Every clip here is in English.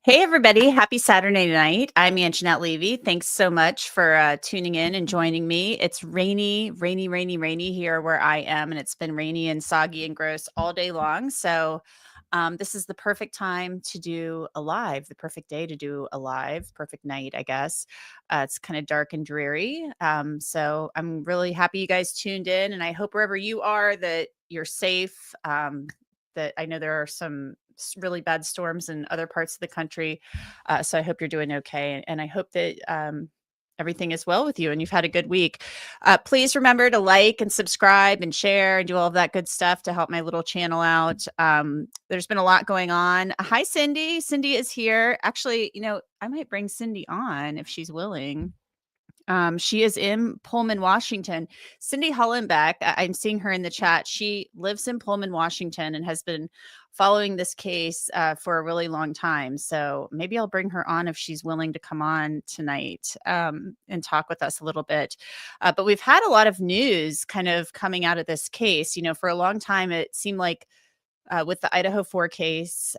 Hey, everybody. Happy Saturday night. I'm Angenette Levy. Thanks so much for tuning in and joining me. It's rainy here where I am, and it's been rainy and soggy and gross all day long. So this is the perfect time to do a live, the perfect day to do a live, perfect night, I guess. It's kind of dark and dreary. So I'm really happy you guys tuned in, and I hope wherever you are that you're safe. That I know there are some really bad storms in other parts of the country. So I hope you're doing okay. And I hope that everything is well with you and you've had a good week. Please remember to like and subscribe and share and do all of that good stuff to help my little channel out. There's been a lot going on. Hi, Cindy. Cindy is here. Actually, I might bring Cindy on if she's willing. She is in Pullman, Washington. Cindy Hollenbeck, I'm seeing her in the chat. She lives in Pullman, Washington, and has been following this case for a really long time. So maybe I'll bring her on if she's willing to come on tonight and talk with us a little bit. But we've had a lot of news kind of coming out of this case. For a long time, it seemed like with the Idaho 4 case,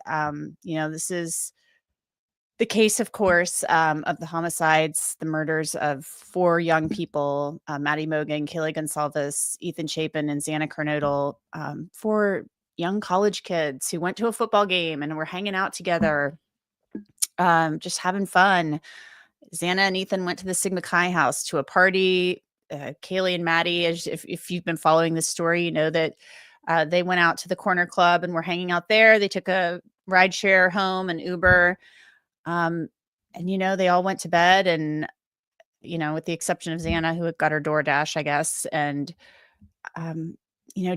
this is the case, of course, of the homicides, the murders of 4 young people, Maddie Mogen, Kaylee Goncalves, Ethan Chapin, and Xana Kernodle, 4 young college kids who went to a football game and were hanging out together, just having fun. Xana and Ethan went to the Sigma Chi house to a party. Kaylee and Maddie, if you've been following this story, you know that they went out to the corner club and were hanging out there. They took a rideshare home, an Uber. And, they all went to bed and, with the exception of Xana, who had got her DoorDash, I guess. And,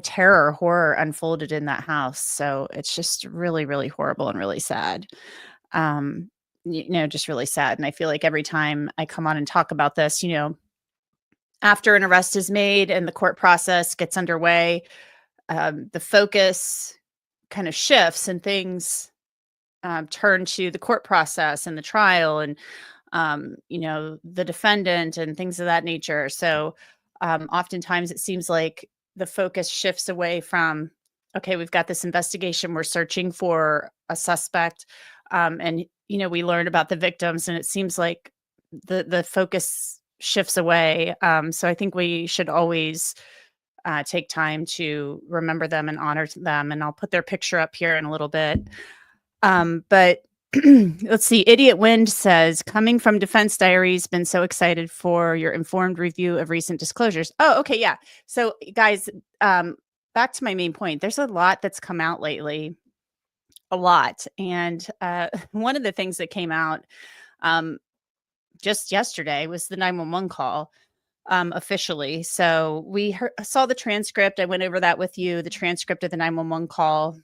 horror unfolded in that house. So it's just really, really horrible and really sad. Just really sad. And I feel like every time I come on and talk about this, after an arrest is made and the court process gets underway, the focus kind of shifts and things turn to the court process and the trial and, the defendant and things of that nature. So oftentimes it seems like the focus shifts away from, okay, we've got this investigation. We're searching for a suspect. And, we learned about the victims and it seems like the focus shifts away. So I think we should always take time to remember them and honor them. And I'll put their picture up here in a little bit. But let's see. Idiot Wind says, coming from Defense Diaries, been so excited for your informed review of recent disclosures. Oh, okay. Yeah. So guys, back to my main point. There's a lot that's come out lately, a lot. And one of the things that came out just yesterday was the 911 call officially. So we saw the transcript. I went over that with you, the transcript of the 911 call.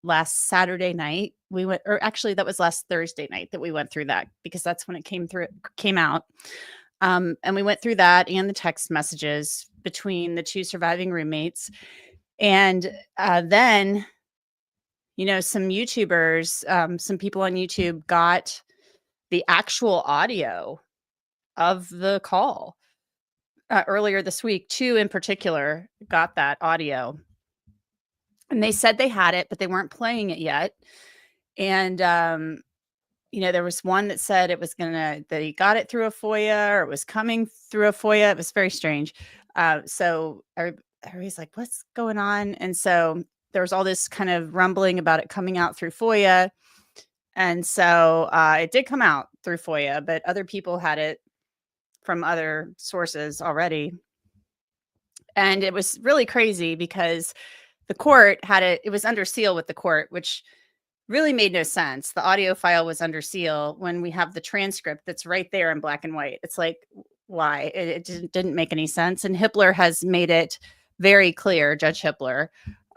Last Saturday night that was last Thursday night that we went through that because that's when it came out. And we went through that and the text messages between the 2 surviving roommates. And then, some YouTubers, some people on YouTube got the actual audio of the call earlier this week. 2 in particular got that audio. And they said they had it, but they weren't playing it yet. And, there was one that said that he got it through a FOIA or it was coming through a FOIA. It was very strange. So everybody's like, what's going on? And so there was all this kind of rumbling about it coming out through FOIA. And so it did come out through FOIA, but other people had it from other sources already. And it was really crazy because the court had it was under seal with the court, which really made no sense. The audio file was under seal when we have the transcript that's right there in black and white. It's like, why? It didn't make any sense. And Hippler has made it very clear, Judge Hippler,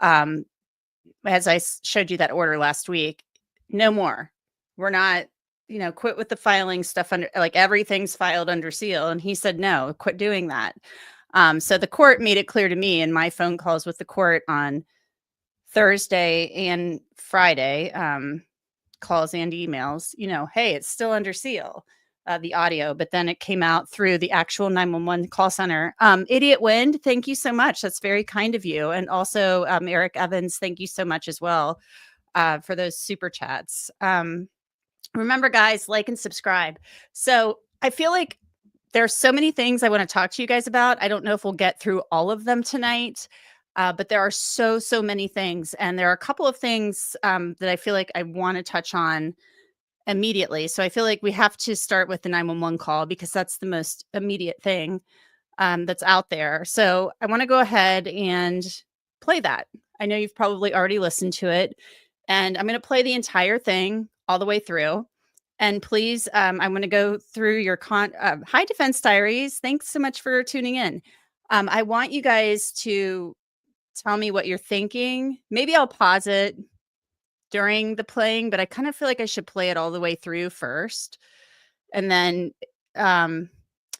as I showed you that order last week, no more. We're not, quit with the filing stuff under, like everything's filed under seal. And he said, no, quit doing that. So the court made it clear to me in my phone calls with the court on Thursday and Friday, calls and emails, hey, it's still under seal, the audio, but then it came out through the actual 911 call center. Idiot Wind, thank you so much. That's very kind of you. And also Eric Evans, thank you so much as well. for those super chats. Remember, guys, like and subscribe. So I feel like there's so many things I want to talk to you guys about. I don't know if we'll get through all of them tonight, but there are so many things. And there are a couple of things that I feel like I want to touch on immediately. So I feel like we have to start with the 911 call because that's the most immediate thing that's out there. So I want to go ahead and play that. I know you've probably already listened to it, and I'm going to play the entire thing all the way through. And please, I'm going to go through your Hi Defense Diaries. Thanks so much for tuning in. I want you guys to tell me what you're thinking. Maybe I'll pause it during the playing, but I kind of feel like I should play it all the way through first. And then, I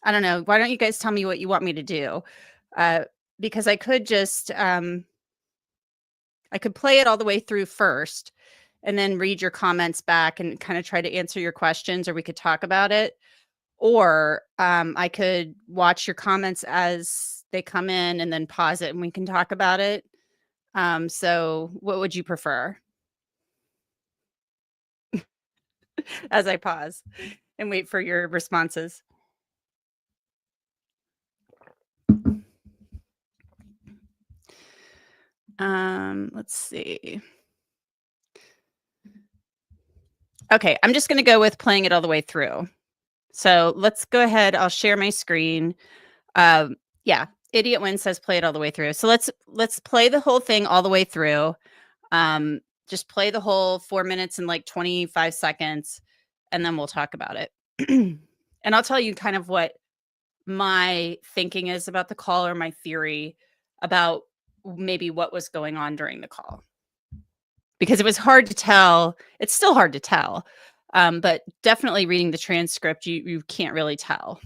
don't know. Why don't you guys tell me what you want me to do? Because I could just, I could play it all the way through first and then read your comments back and kind of try to answer your questions, or we could talk about it. Or I could watch your comments as they come in and then pause it and we can talk about it. So what would you prefer? As I pause and wait for your responses. Let's see. Okay, I'm just going to go with playing it all the way through. So let's go ahead. I'll share my screen. Yeah, Idiot Win says play it all the way through. So let's play the whole thing all the way through. Just play the whole 4 minutes and like 25 seconds, and then we'll talk about it. And I'll tell you kind of what my thinking is about the call, or my theory about maybe what was going on during the call. Because it was hard to tell. It's still hard to tell. But definitely reading the transcript, you can't really tell.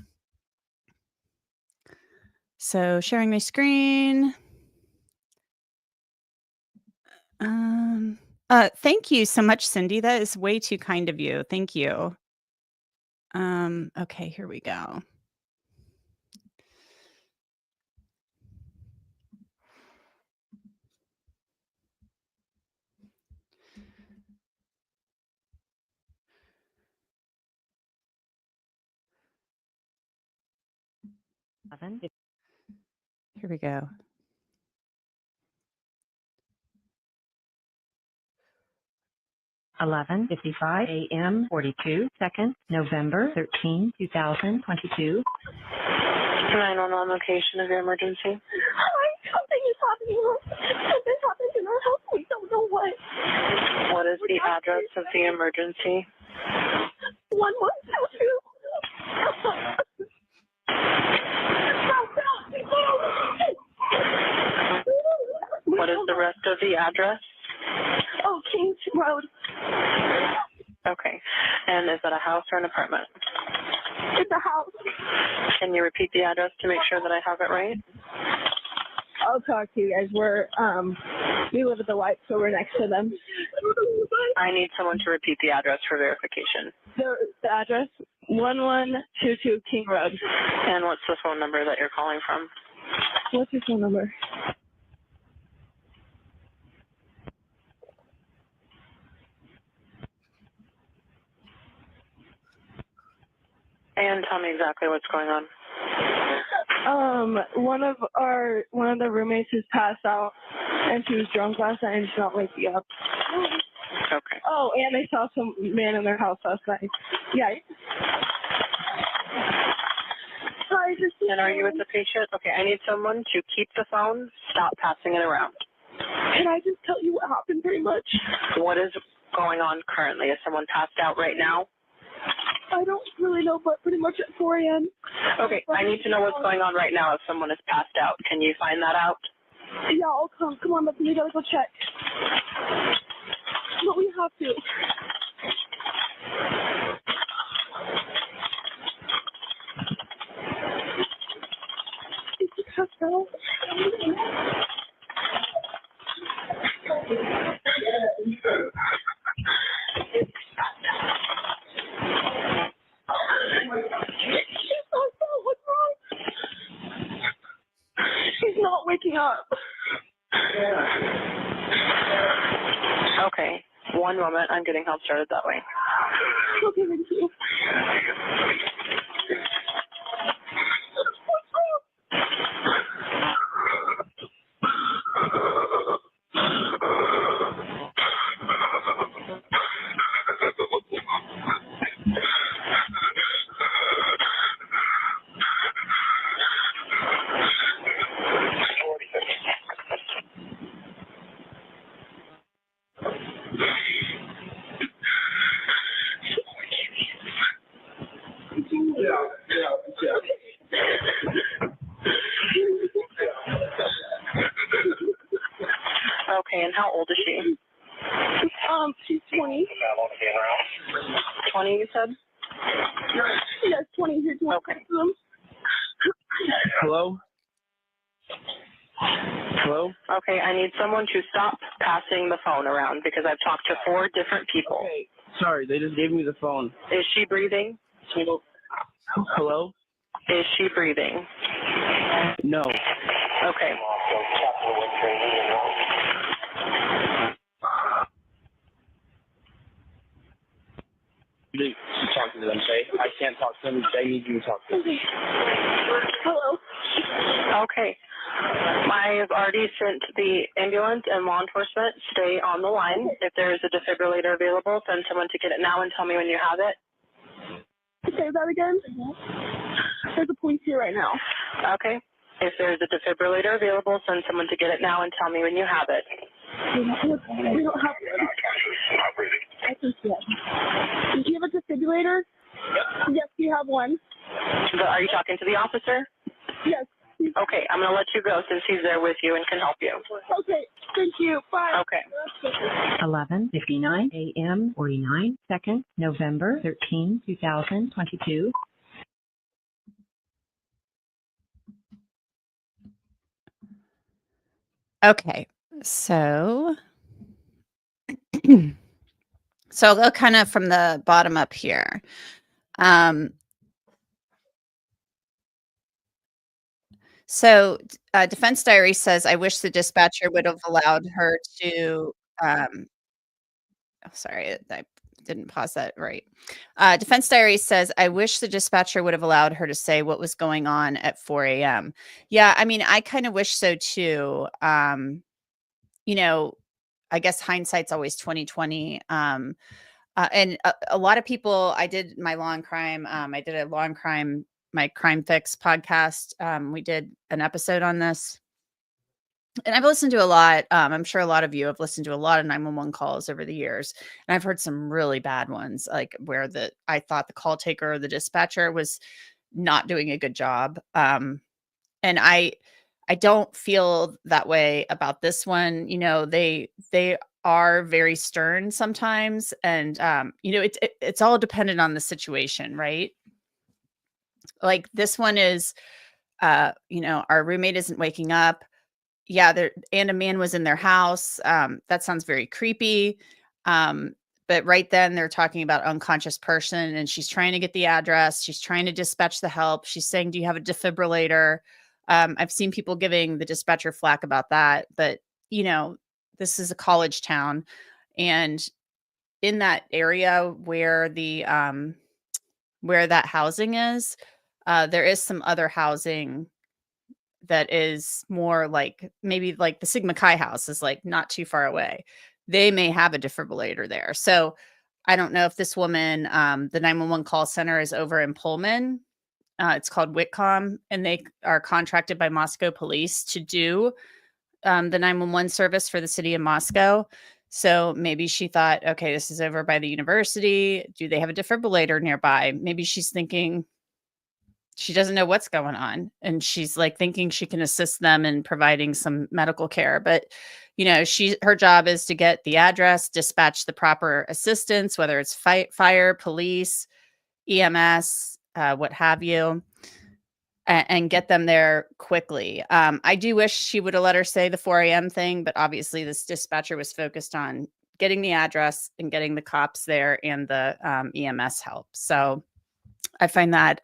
So sharing my screen. Thank you so much, Cindy. That is way too kind of you. Thank you. Okay, here we go. Here we go. 11:55 a.m. 42 seconds, November 13, 2022. 911 location of your emergency. Hi, something is happening. Something happened in our house. We don't know what. What is the address of the emergency? 1122. What is the rest of the address? Oh, Kings Road. Okay. And is that a house or an apartment? It's a house. Can you repeat the address to make sure that I have it right? I'll talk to you guys. We live at the White, so we're next to them. I need someone to repeat the address for verification. The address, 1122 King Road. And what's the phone number that you're calling from? What's your phone number? And tell me exactly what's going on. One of the roommates has passed out, and she was drunk last night and she's not waking up. Okay. Oh, and they saw some man in their house last night. Yeah. And are you with the patient? Okay, I need someone to keep the phone, stop passing it around. Can I just tell you what happened pretty much? What is going on currently? Is someone passed out right now? I don't really know, but pretty much at 4 a.m. Okay, I need to know what's going on right now if someone is passed out. Can you find that out? Yeah, I'll come. Come on, we gotta go check. But we have to. Is he passed out? What's wrong? She's not waking up. Okay. One moment. I'm getting help started that way. Okay, thank you. Okay, and how old is she? She's 20. 20, you said? Yes, 20 here. 20. Okay. Hello? Hello? Okay, I need someone to stop passing the phone around because I've talked to 4 different people. Okay. Sorry, they just gave me the phone. Is she breathing? Hello? Is she breathing? No. Okay. You should talk to them, okay? I can't talk to them. They need you to talk to them. Hello. Okay. I've already sent the ambulance and law enforcement. Stay on the line. If there is a defibrillator available, send someone to get it now and tell me when you have it. Say that again. There's a police here right now. Okay. If there's a defibrillator available, send someone to get it now and tell me when you have it. We don't have one. I think yes. Do you have a defibrillator? Yes, we have one. Are you talking to the officer? Yes. Okay, I'm going to let you go since he's there with you and can help you. Okay, thank you. Bye. Okay. 11:59 a.m. 49 seconds, November 13, 2022. Okay, so I'll go kind of from the bottom up here. So Defense Diary says, I wish the dispatcher would have allowed her to, sorry, I didn't pause that right. Defense Diary says, I wish the dispatcher would have allowed her to say what was going on at 4 a.m. Yeah, I mean, I kind of wish so too. You know, I guess hindsight's always 2020. And a lot of people, I did my law and crime. I did a law and crime, my Crime Fix podcast. We did an episode on this. And I've listened to a lot. I'm sure a lot of you have listened to a lot of 911 calls over the years. And I've heard some really bad ones, like where I thought the call taker or the dispatcher was not doing a good job. And I don't feel that way about this one. You know, they are very stern sometimes. And, you know, it's all dependent on the situation, right? Like this one is, you know, our roommate isn't waking up. Yeah, and a man was in their house. That sounds very creepy. But right then they're talking about unconscious person and she's trying to get the address. She's trying to dispatch the help. She's saying, do you have a defibrillator? I've seen people giving the dispatcher flack about that, but you know, this is a college town. And in that area where where that housing is, there is some other housing that is more like maybe like the Sigma Chi house is like not too far away. They may have a defibrillator there. So I don't know if this woman, the 911 call center is over in Pullman. It's called Whitcomb, and they are contracted by Moscow police to do the 911 service for the city of Moscow. So maybe she thought, okay, this is over by the university. Do they have a defibrillator nearby? Maybe she's thinking, she doesn't know what's going on. And she's like thinking she can assist them in providing some medical care. But, you know, her job is to get the address, dispatch the proper assistance, whether it's fire, police, EMS, what have you, and get them there quickly. I do wish she would have let her say the 4 a.m. thing, but obviously this dispatcher was focused on getting the address and getting the cops there and the EMS help. So I find that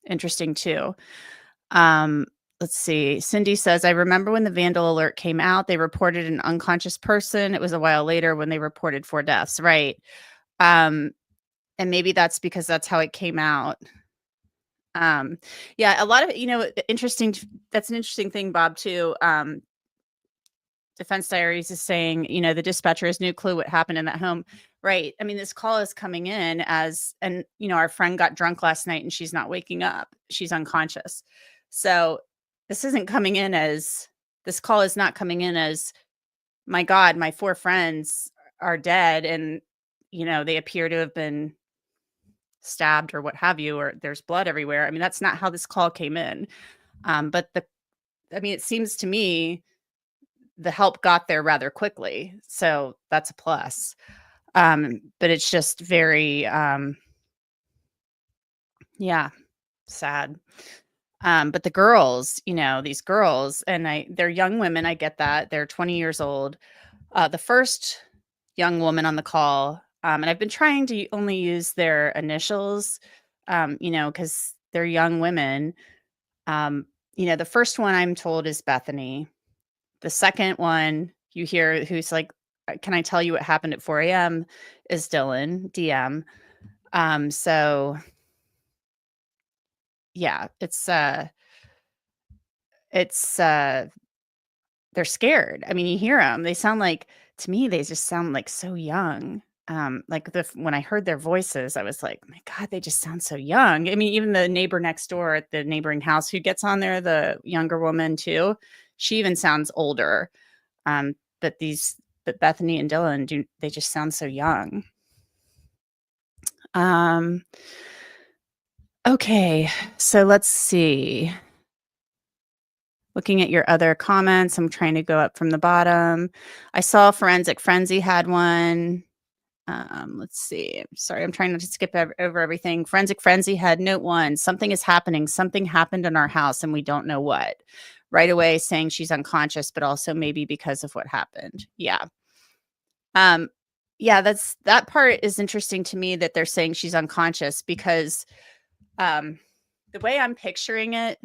interesting too. let's see. Cindy says, I remember when the vandal alert came out, they reported an unconscious person. It was a while later when they reported 4 deaths. Right. And maybe that's because that's how it came out. Yeah, a lot of, interesting. That's an interesting thing, Bob, too. Defense Diaries is saying, the dispatcher has no clue what happened in that home. Right. I mean, this call is coming in and our friend got drunk last night and she's not waking up. She's unconscious. So this isn't coming in as, this call is not coming in as, my God, my 4 friends are dead and, they appear to have been stabbed or what have you, or there's blood everywhere. I mean, that's not how this call came in. But it seems to me the help got there rather quickly. So that's a plus. But it's just very, sad. But the girls, these girls, and they're young women. I get that. They're 20 years old. The first young woman on the call, and I've been trying to only use their initials, because they're young women. The first one I'm told is Bethany. The second one you hear who's like, can I tell you what happened at 4 a.m. is Dylan, DM. So yeah, they're scared. I mean, you hear them. They sound like, to me, they just sound like so young. When I heard their voices, I was like, my God, they just sound so young. I mean, even the neighbor next door at the neighboring house who gets on there, the younger woman too, she even sounds older. But Bethany and Dylan they just sound so young. Okay, so let's see. Looking at your other comments, I'm trying to go up from the bottom. I saw Forensic Frenzy had one. Let's see. Sorry, I'm trying not to skip over everything. Forensic Frenzy had note 1. Something is happening. Something happened in our house and we don't know what. Right away saying she's unconscious, but also maybe because of what happened. Yeah. That part is interesting to me that they're saying she's unconscious because the way I'm picturing it,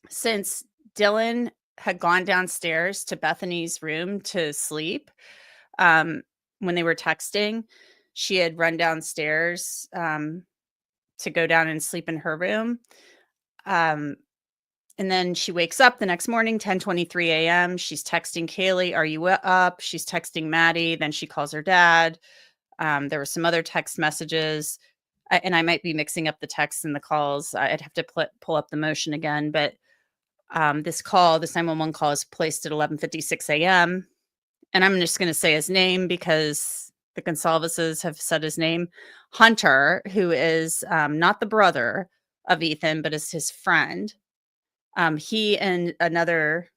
since Dylan had gone downstairs to Bethany's room to sleep, when they were texting, she had run downstairs to go down and sleep in her room. And then she wakes up the next morning, 10:23 a.m. She's texting Kaylee, are you up? She's texting Maddie. Then she calls her dad. There were some other text messages. And I might be mixing up the texts and the calls. I'd have to pull up the motion again. But this 911 call is placed at 11:56 a.m. And I'm just going to say his name because the Goncalveses have said his name. Hunter, who is not the brother of Ethan, but is his friend. He and another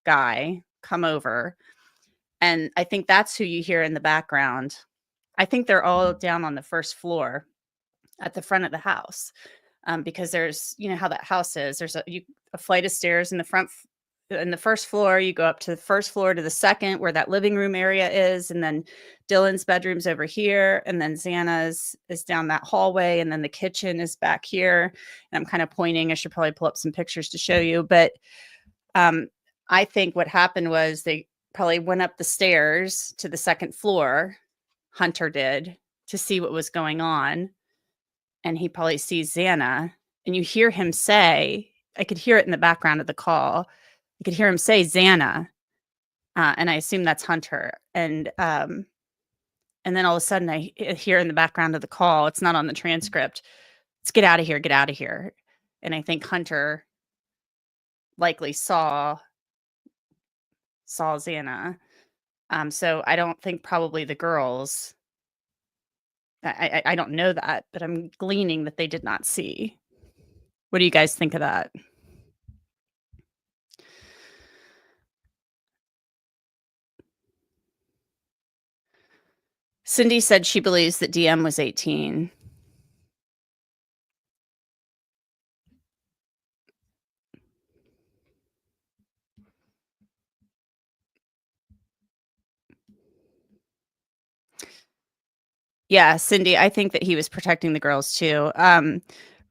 guy come over, and I think that's who you hear in the background. I think they're all down on the first floor at the front of the house, because there's, how that house is. There's a flight of stairs in the front. In the first floor, you go up to the first floor to the second, where that living room area is, and then Dylan's bedroom's over here, and then Xana's is down that hallway, and then the kitchen is back here. And I'm kind of pointing. I should probably pull up some pictures to show you, but I think what happened was they probably went up the stairs to the second floor. Hunter did, to see what was going on, and he probably sees Xana, and you hear him say, I could hear it in the background of the call. I could hear him say Xana, and I assume that's Hunter. And then all of a sudden I hear in the background of the call, it's not on the transcript, it's get out of here, get out of here. And I think Hunter likely saw Xana. So I don't think probably the girls, I don't know that, but I'm gleaning that they did not see. What do you guys think of that? Cindy said she believes that DM was 18. Yeah, Cindy, I think that he was protecting the girls too.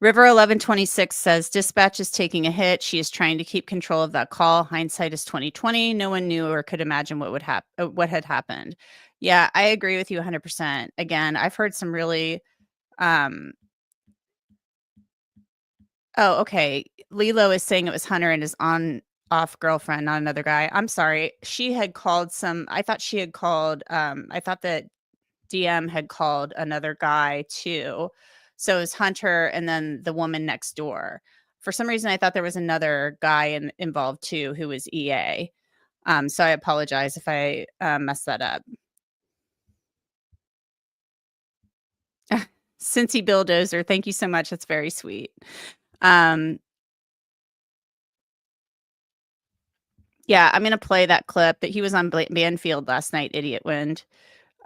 River 1126 says dispatch is taking a hit. She is trying to keep control of that call. Hindsight is 2020. No one knew or could imagine what would happen. What had happened. Yeah, I agree with you 100%. Again, I've heard some really. Oh, okay. Lilo is saying it was Hunter and his on-off girlfriend, not another guy. I'm sorry. She had called some. I thought she had called. I thought that DM had called another guy too. So it was Hunter and then the woman next door. For some reason, I thought there was another guy involved too who was EA. So I apologize if I messed that up. Cincy Billdozer, thank you so much. That's very sweet. Yeah, I'm going to play that clip that he was on Banfield last night, Idiot Wind.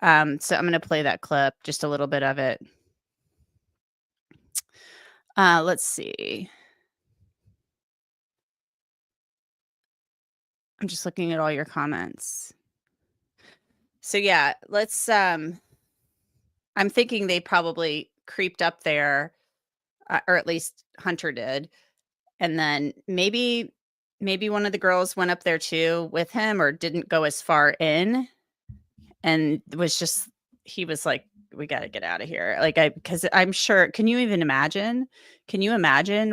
So I'm going to play that clip, just a little bit of it. Let's see. I'm just looking at all your comments. So yeah, let's I'm thinking they probably creeped up there, or at least Hunter did. And then maybe one of the girls went up there too with him or didn't go as far in and he was like, we got to get out of here. Like, because I'm sure, can you imagine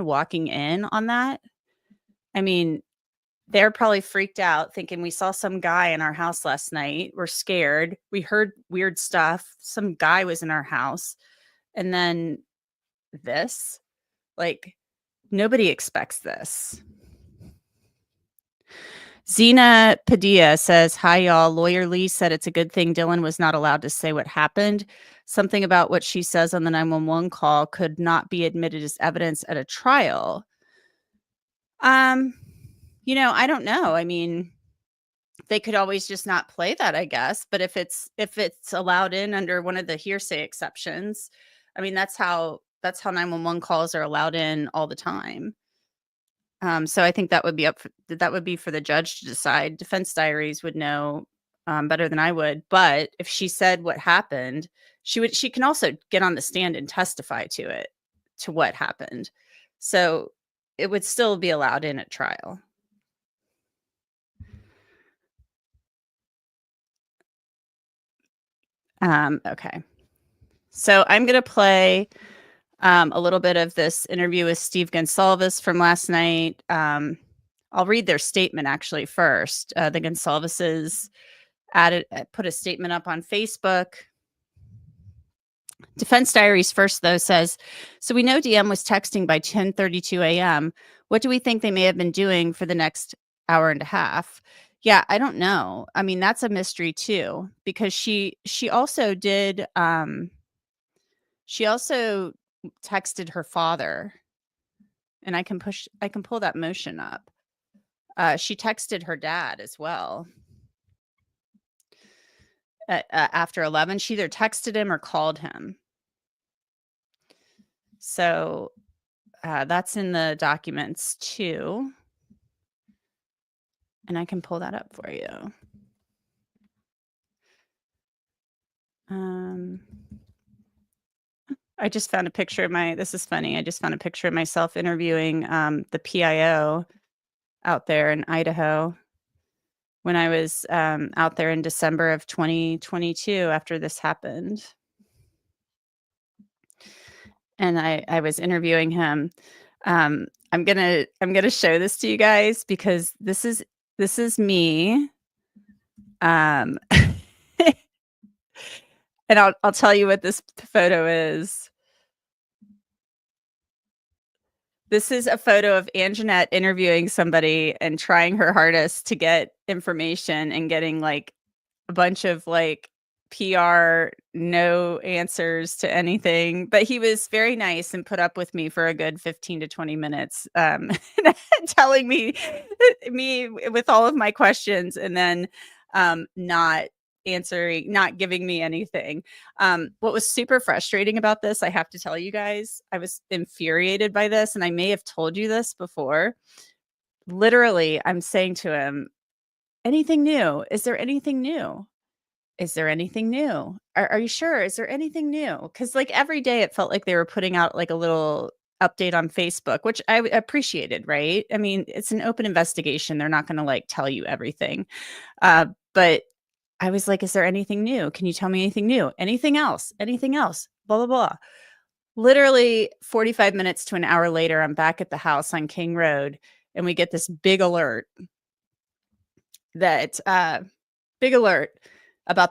walking in on that? I mean, they're probably freaked out thinking we saw some guy in our house last night. We're scared. We heard weird stuff. Some guy was in our house. And then this, like, nobody expects this. Xena Padilla says, hi, y'all. Lawyer Lee said it's a good thing Dylan was not allowed to say what happened. Something about what she says on the 911 call could not be admitted as evidence at a trial. I don't know. I mean, they could always just not play that, I guess. But if it's allowed in under one of the hearsay exceptions, I mean, that's how 911 calls are allowed in all the time. So I think that would be for the judge to decide. Defense diaries would know better than I would. But if she said what happened, she can also get on the stand and testify to what happened. So it would still be allowed in at trial. Okay. So I'm going to play a little bit of this interview with Steve Goncalves from last night. I'll read their statement actually first. The Goncalveses put a statement up on Facebook. Defense Diaries first, though, says, so we know DM was texting by 10:32 a.m. What do we think they may have been doing for the next hour and a half? Yeah, I don't know. I mean, that's a mystery too, because she also did. She also texted her father, and I can pull that motion up. She texted her dad as well after 11. She either texted him or called him. So that's in the documents too. And I can pull that up for you. I just found a picture of this is funny. I just found a picture of myself interviewing the PIO out there in Idaho when I was out there in December of 2022 after this happened. And I was interviewing him. I'm gonna show this to you guys because this is me. And I'll tell you what this photo is. This is a photo of Angenette interviewing somebody and trying her hardest to get information and getting like a bunch of like PR, no answers to anything. But he was very nice and put up with me for a good 15 to 20 minutes, telling me with all of my questions and then not giving me anything. What was super frustrating about this, I have to tell you guys, I was infuriated by this, and I may have told you this before. Literally, I'm saying to him, anything new? Is there anything new? Is there anything new? Are you sure? Is there anything new? Because like every day it felt like they were putting out like a little update on Facebook, which I appreciated, right? I mean, it's an open investigation. They're not going to like tell you everything. But I was like, is there anything new? Can you tell me anything new? Anything else? Anything else? Blah, blah, blah. Literally 45 minutes to an hour later, I'm back at the house on King Road, and we get this big alert about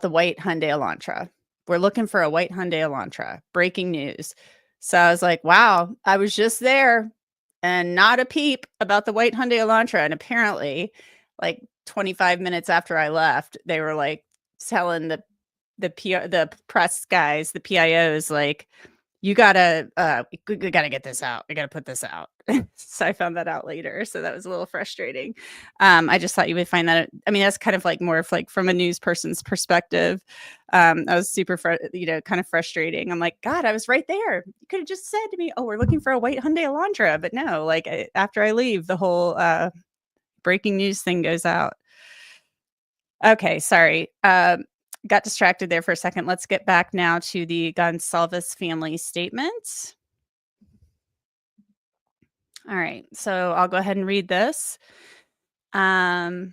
the white Hyundai Elantra. We're looking for a white Hyundai Elantra. Breaking news. So I was like, wow, I was just there and not a peep about the white Hyundai Elantra. And apparently, like 25 minutes after I left, they were like telling the press guys, the PIOs, like, we gotta get this out. We gotta put this out. So I found that out later. So that was a little frustrating. I just thought you would find that. I mean, that's kind of like more of like from a news person's perspective. I was super, kind of frustrating. I'm like, God, I was right there. You could have just said to me, "Oh, we're looking for a white Hyundai Elantra," but no. Like after I leave, the whole breaking news thing goes out. Okay, sorry. Got distracted there for a second. Let's get back now to the Goncalves family statement. All right, so I'll go ahead and read this. As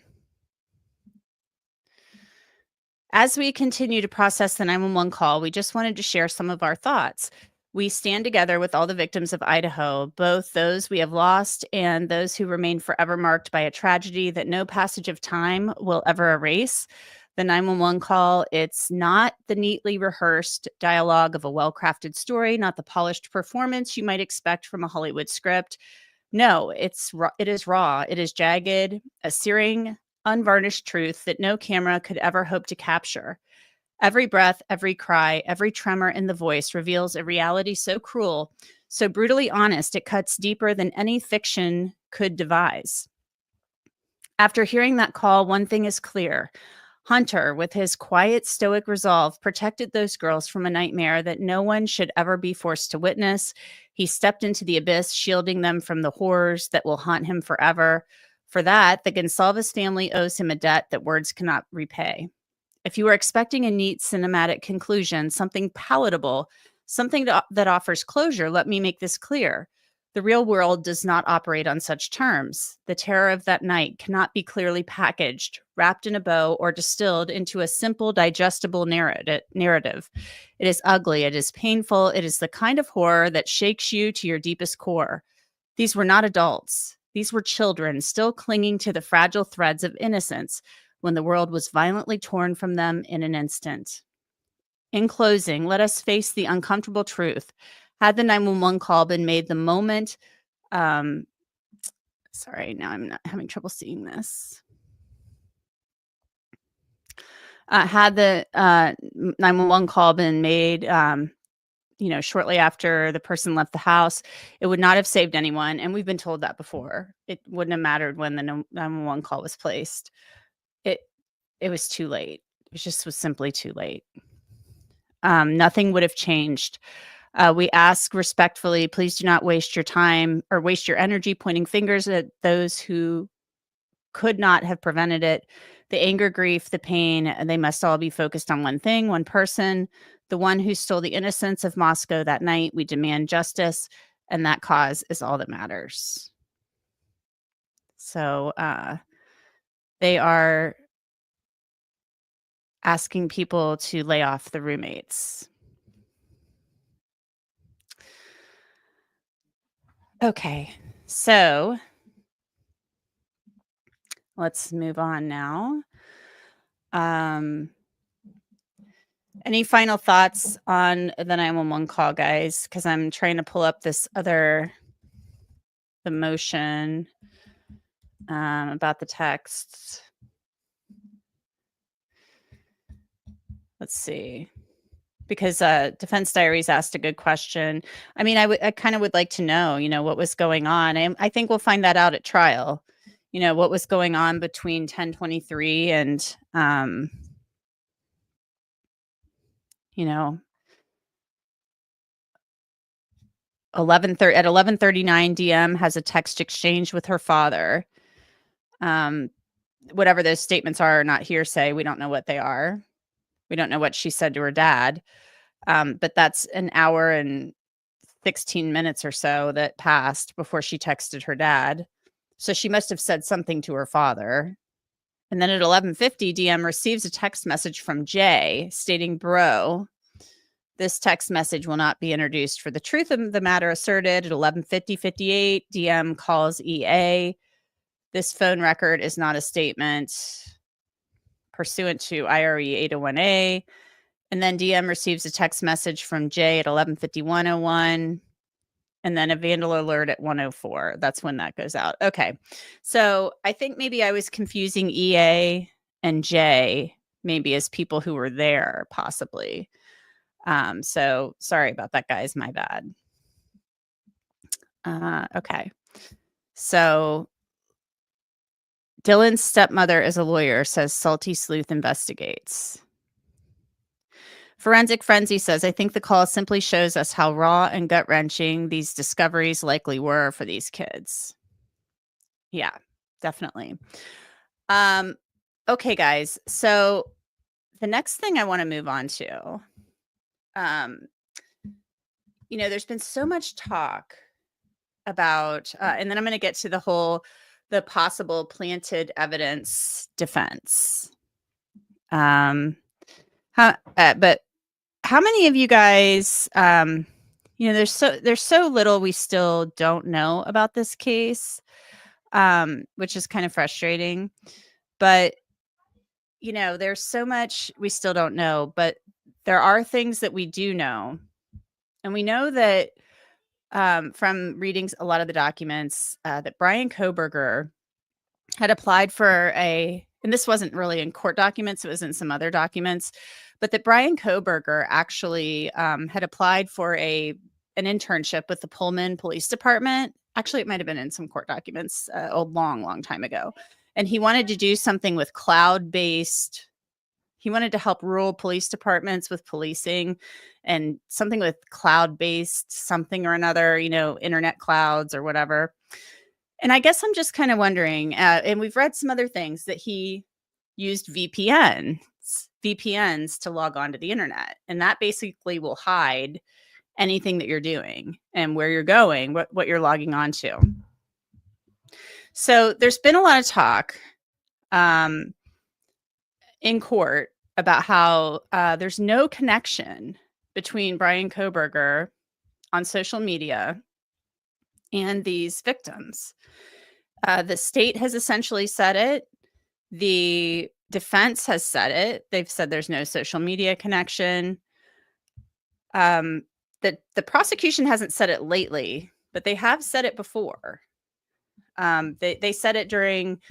we continue to process the 911 call, we just wanted to share some of our thoughts. We stand together with all the victims of Idaho, both those we have lost and those who remain forever marked by a tragedy that no passage of time will ever erase. The 911 call, it's not the neatly rehearsed dialogue of a well-crafted story, not the polished performance you might expect from a Hollywood script. No, it is raw. It is jagged, a searing, unvarnished truth that no camera could ever hope to capture. Every breath, every cry, every tremor in the voice reveals a reality so cruel, so brutally honest, it cuts deeper than any fiction could devise. After hearing that call, one thing is clear. Hunter, with his quiet, stoic resolve, protected those girls from a nightmare that no one should ever be forced to witness. He stepped into the abyss, shielding them from the horrors that will haunt him forever. For that, the Goncalves family owes him a debt that words cannot repay. If you are expecting a neat cinematic conclusion, something palatable, something that offers closure, let me make this clear. The real world does not operate on such terms. The terror of that night cannot be clearly packaged, wrapped in a bow, or distilled into a simple, digestible narrative. It is ugly. It is painful. It is the kind of horror that shakes you to your deepest core. These were not adults. These were children still clinging to the fragile threads of innocence when the world was violently torn from them in an instant. In closing, let us face the uncomfortable truth. Had the 911 call been made the moment, sorry, now I'm not having trouble seeing this. Had the 911 call been made, shortly after the person left the house, it would not have saved anyone. And we've been told that before. It wouldn't have mattered when the 911 call was placed. It was too late. It was simply too late. Nothing would have changed. We ask respectfully, please do not waste your time or waste your energy pointing fingers at those who could not have prevented it. The anger, grief, the pain, they must all be focused on one thing, one person, the one who stole the innocence of Moscow that night. We demand justice, and that cause is all that matters. So they are asking people to lay off the roommates. Okay, so let's move on now. Any final thoughts on the 911 call, guys? Because I'm trying to pull up the motion about the texts. Let's see. Because Defense Diaries asked a good question. I mean, I kind of would like to know, what was going on. And I think we'll find that out at trial. What was going on between 10/23 and 11:30 at 11:39. DM has a text exchange with her father. Whatever those statements are not hearsay. We don't know what they are. We don't know what she said to her dad. But that's an hour and 16 minutes or so that passed before she texted her dad. So she must have said something to her father. And then at 11:50, DM receives a text message from Jay stating, "Bro, this text message will not be introduced for the truth of the matter asserted." At 11:58, DM calls EA. "This phone record is not a statement pursuant to IRE 801A." And then DM receives a text message from Jay at 11:51:01. And then a vandal alert at 1:04. That's when that goes out. Okay. So I think maybe I was confusing EA and Jay maybe as people who were there, possibly. So sorry about that, guys. My bad. Okay. So Dylan's stepmother is a lawyer, says Salty Sleuth investigates. Forensic Frenzy says, "I think the call simply shows us how raw and gut-wrenching these discoveries likely were for these kids." Yeah, definitely. Okay, guys. So the next thing I want to move on to, there's been so much talk about, and then I'm going to get to the possible planted evidence defense. But how many of you guys, there's so little we still don't know about this case, which is kind of frustrating. But, there's so much we still don't know, but there are things that we do know. And we know that from reading a lot of the documents that Bryan Kohberger had applied for and this wasn't really in court documents, it was in some other documents, but that Bryan Kohberger actually had applied for an internship with the Pullman Police Department. Actually, it might have been in some court documents a long time ago. And he wanted to do something with cloud-based. He wanted to help rural police departments with policing and something with cloud-based something or another, internet clouds or whatever. And I guess I'm just kind of wondering, and we've read some other things, that he used VPNs to log on to the internet. And that basically will hide anything that you're doing and where you're going, what you're logging on to. So there's been a lot of talk in court about how there's no connection between Bryan Kohberger on social media and these victims. The state has essentially said it. The defense has said it. They've said there's no social media connection. The prosecution hasn't said it lately, but they have said it before. They said it during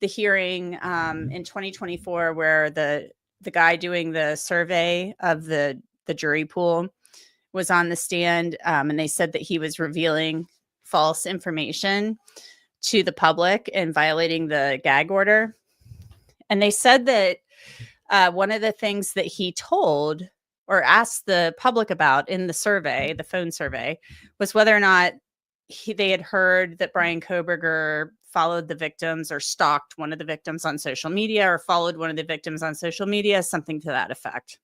the hearing in 2024, where the guy doing the survey of the jury pool was on the stand, and they said that he was revealing false information to the public and violating the gag order. And they said that one of the things that he told or asked the public about in the survey, the phone survey, was whether or not they had heard that Bryan Kohberger followed the victims or stalked one of the victims on social media or followed one of the victims on social media, something to that effect.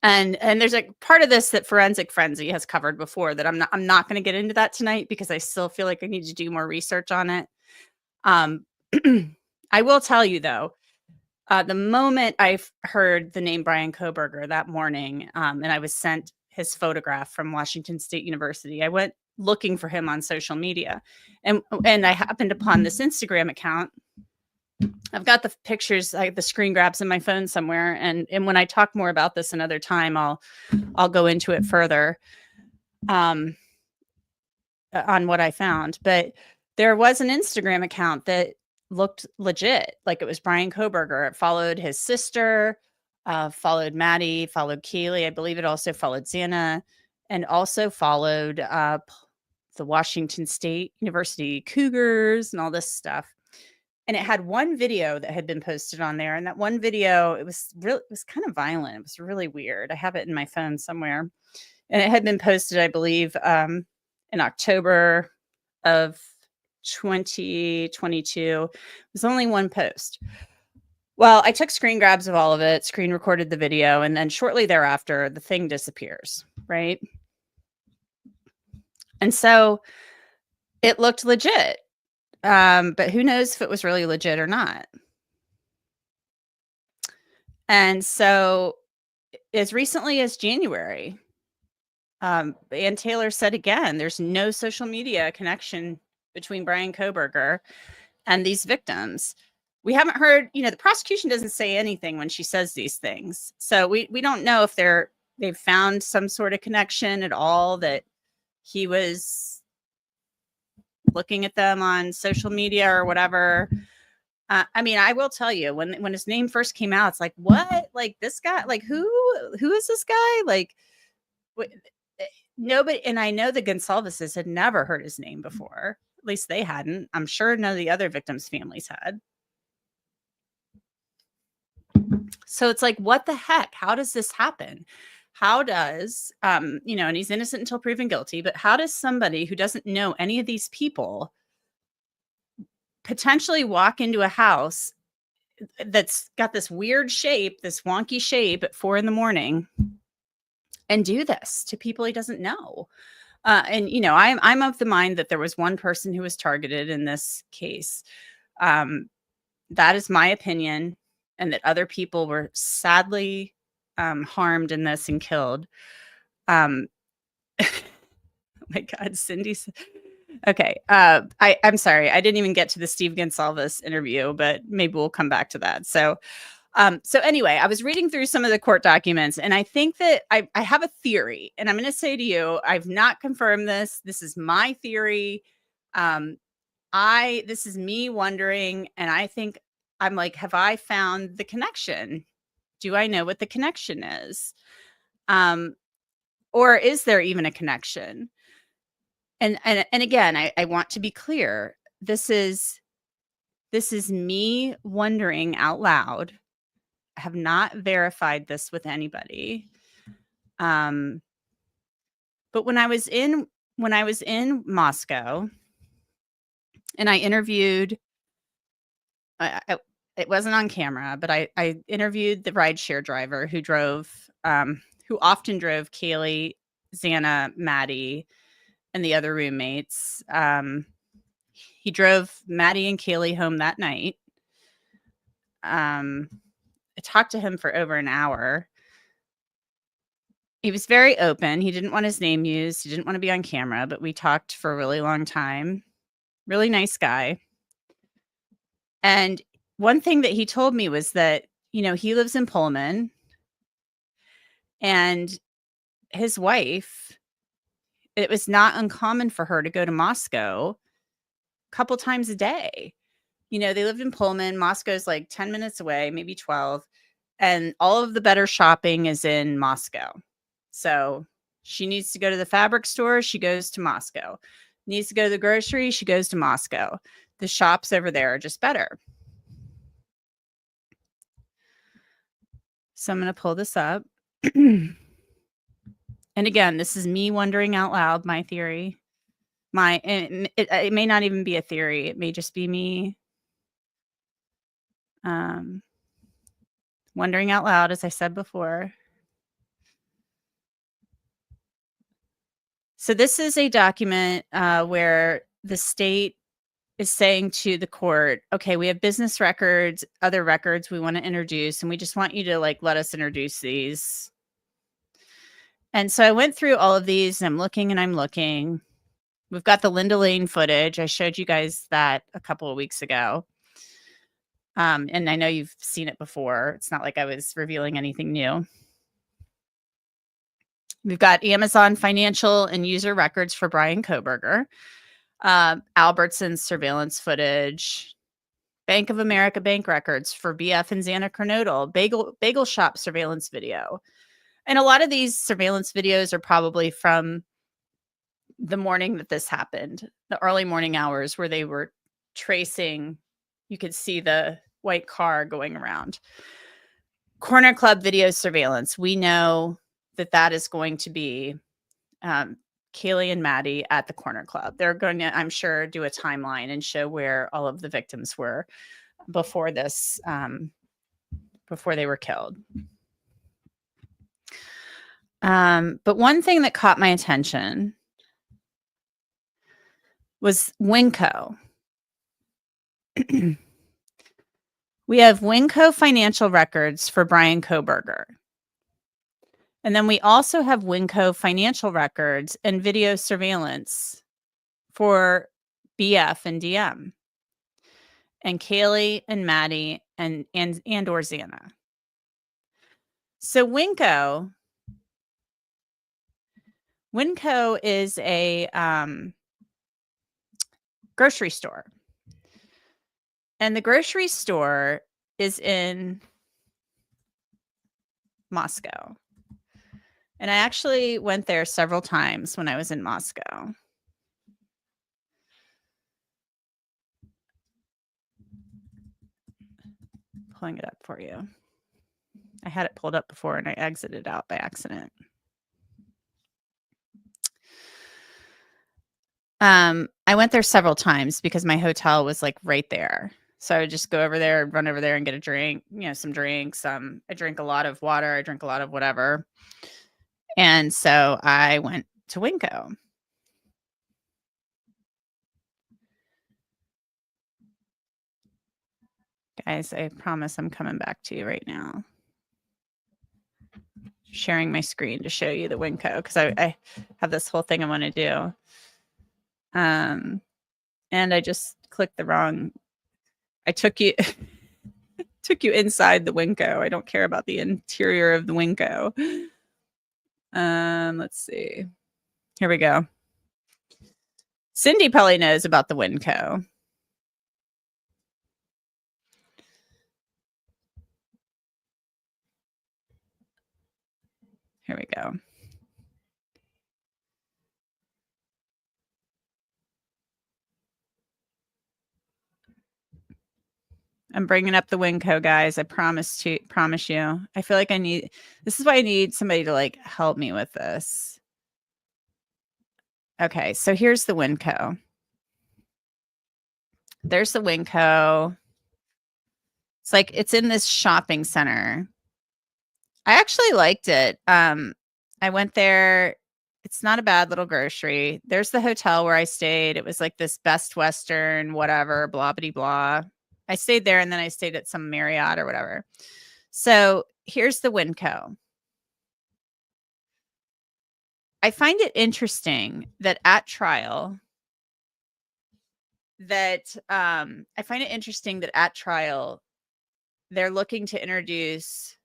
And there's a part of this that Forensic Frenzy has covered before that I'm not going to get into that tonight because I still feel like I need to do more research on it. I will tell you though, the moment I heard the name Bryan Kohberger that morning, and I was sent his photograph from Washington State University, I went looking for him on social media, and I happened upon this Instagram account. I've got the pictures, the screen grabs in my phone somewhere, and when I talk more about this another time, I'll go into it further on what I found. But there was an Instagram account that looked legit, like it was Bryan Kohberger. It followed his sister, followed Maddie, followed Kaylee. I believe it also followed Xana, and also followed the Washington State University Cougars and all this stuff. And it had one video that had been posted on there. And that one video, it was kind of violent. It was really weird. I have it in my phone somewhere. And it had been posted, I believe, in October of 2022. It was only one post. Well, I took screen grabs of all of it, screen recorded the video, and then shortly thereafter, the thing disappears, right? And so it looked legit. But who knows if it was really legit or not. And so as recently as January, Ann Taylor said again, there's no social media connection between Bryan Kohberger and these victims. We haven't heard, the prosecution doesn't say anything when she says these things. So we don't know if they've found some sort of connection at all, that he was looking at them on social media or whatever. I mean, I will tell you, when his name first came out, it's like, what? Like, this guy, like, who is this guy? Like, nobody. And I know the Goncalveses had never heard his name before. At least they hadn't. I'm sure none of the other victims' families had. So it's like, what the heck? How does this happen? How does, and he's innocent until proven guilty, but how does somebody who doesn't know any of these people potentially walk into a house that's got this weird shape, this wonky shape at 4 a.m. and do this to people he doesn't know? And I'm of the mind that there was one person who was targeted in this case. That is my opinion, and that other people were sadly harmed in this and killed. Oh my God, Cindy. Okay. I'm sorry. I didn't even get to the Steve Goncalves interview, but maybe we'll come back to that. So anyway, I was reading through some of the court documents, and I think that I have a theory, and I'm going to say to you, I've not confirmed this. This is my theory. This is me wondering, and I think I'm like, have I found the connection? Do I know what the connection is? Or is there even a connection? And again, I want to be clear. This is me wondering out loud. I have not verified this with anybody. But when I was in Moscow, and I interviewed, it wasn't on camera, but I interviewed the rideshare driver who often drove Kaylee, Xana, Maddie, and the other roommates. He drove Maddie and Kaylee home that night. I talked to him for over an hour. He was very open. He didn't want his name used. He didn't want to be on camera, but we talked for a really long time. Really nice guy. And one thing that he told me was that, he lives in Pullman, and his wife, it was not uncommon for her to go to Moscow a couple times a day. They lived in Pullman. Moscow's like 10 minutes away, maybe 12. And all of the better shopping is in Moscow. So she needs to go to the fabric store. She goes to Moscow. Needs to go to the grocery. She goes to Moscow. The shops over there are just better. So I'm going to pull this up. And again, this is me wondering out loud, my theory. It may not even be a theory. It may just be me wondering out loud, as I said before. So this is a document where the state is saying to the court, okay, we have business records, other records we want to introduce, and we just want you to let us introduce these. And so I went through all of these, and I'm looking. We've got the Linda Lane footage. I showed you guys that a couple of weeks ago. And I know you've seen it before. It's not like I was revealing anything new. We've got Amazon financial and user records for Bryan Kohberger, Albertson's surveillance footage, Bank of America bank records for BF and Xana Kernodle, bagel shop surveillance video. And a lot of these surveillance videos are probably from the morning that this happened, the early morning hours where they were tracing. You could see the white car going around. Corner Club video surveillance. We know that is going to be Kaylee and Maddie at the Corner Club. They're going to, I'm sure, do a timeline and show where all of the victims were before this, before they were killed. But one thing that caught my attention was Winco. We have Winco financial records for Bryan Kohberger. And then we also have Winco financial records and video surveillance for BF and DM and Kaylee and Maddie and or Xana. So Winco is a grocery store. And the grocery store is in Moscow. And I actually went there several times when I was in Moscow. Pulling it up for you. I had it pulled up before and I exited out by accident. I went there several times because my hotel was like right there. So I would just go over there, run over there and get a drink, some drinks. I drink a lot of water. I drink a lot of whatever. And so I went to Winco. Guys, I promise I'm coming back to you right now. Sharing my screen to show you the Winco because I have this whole thing I want to do. And I just clicked the wrong. I took you inside the Winco. I don't care about the interior of the Winco. Let's see. Here we go. Cindy probably knows about the Winco. Here we go. I'm bringing up the Winco, guys. I promise you. I feel like this is why I need somebody to like help me with this. Okay, so here's the Winco. There's the Winco. It's like it's in this shopping center. I actually liked it. I went there. It's not a bad little grocery. There's the hotel where I stayed. It was like this Best Western, whatever, blah, blah, blah. I stayed there and then I stayed at some Marriott or whatever. So here's the Winco. I find it interesting that at trial, they're looking to introduce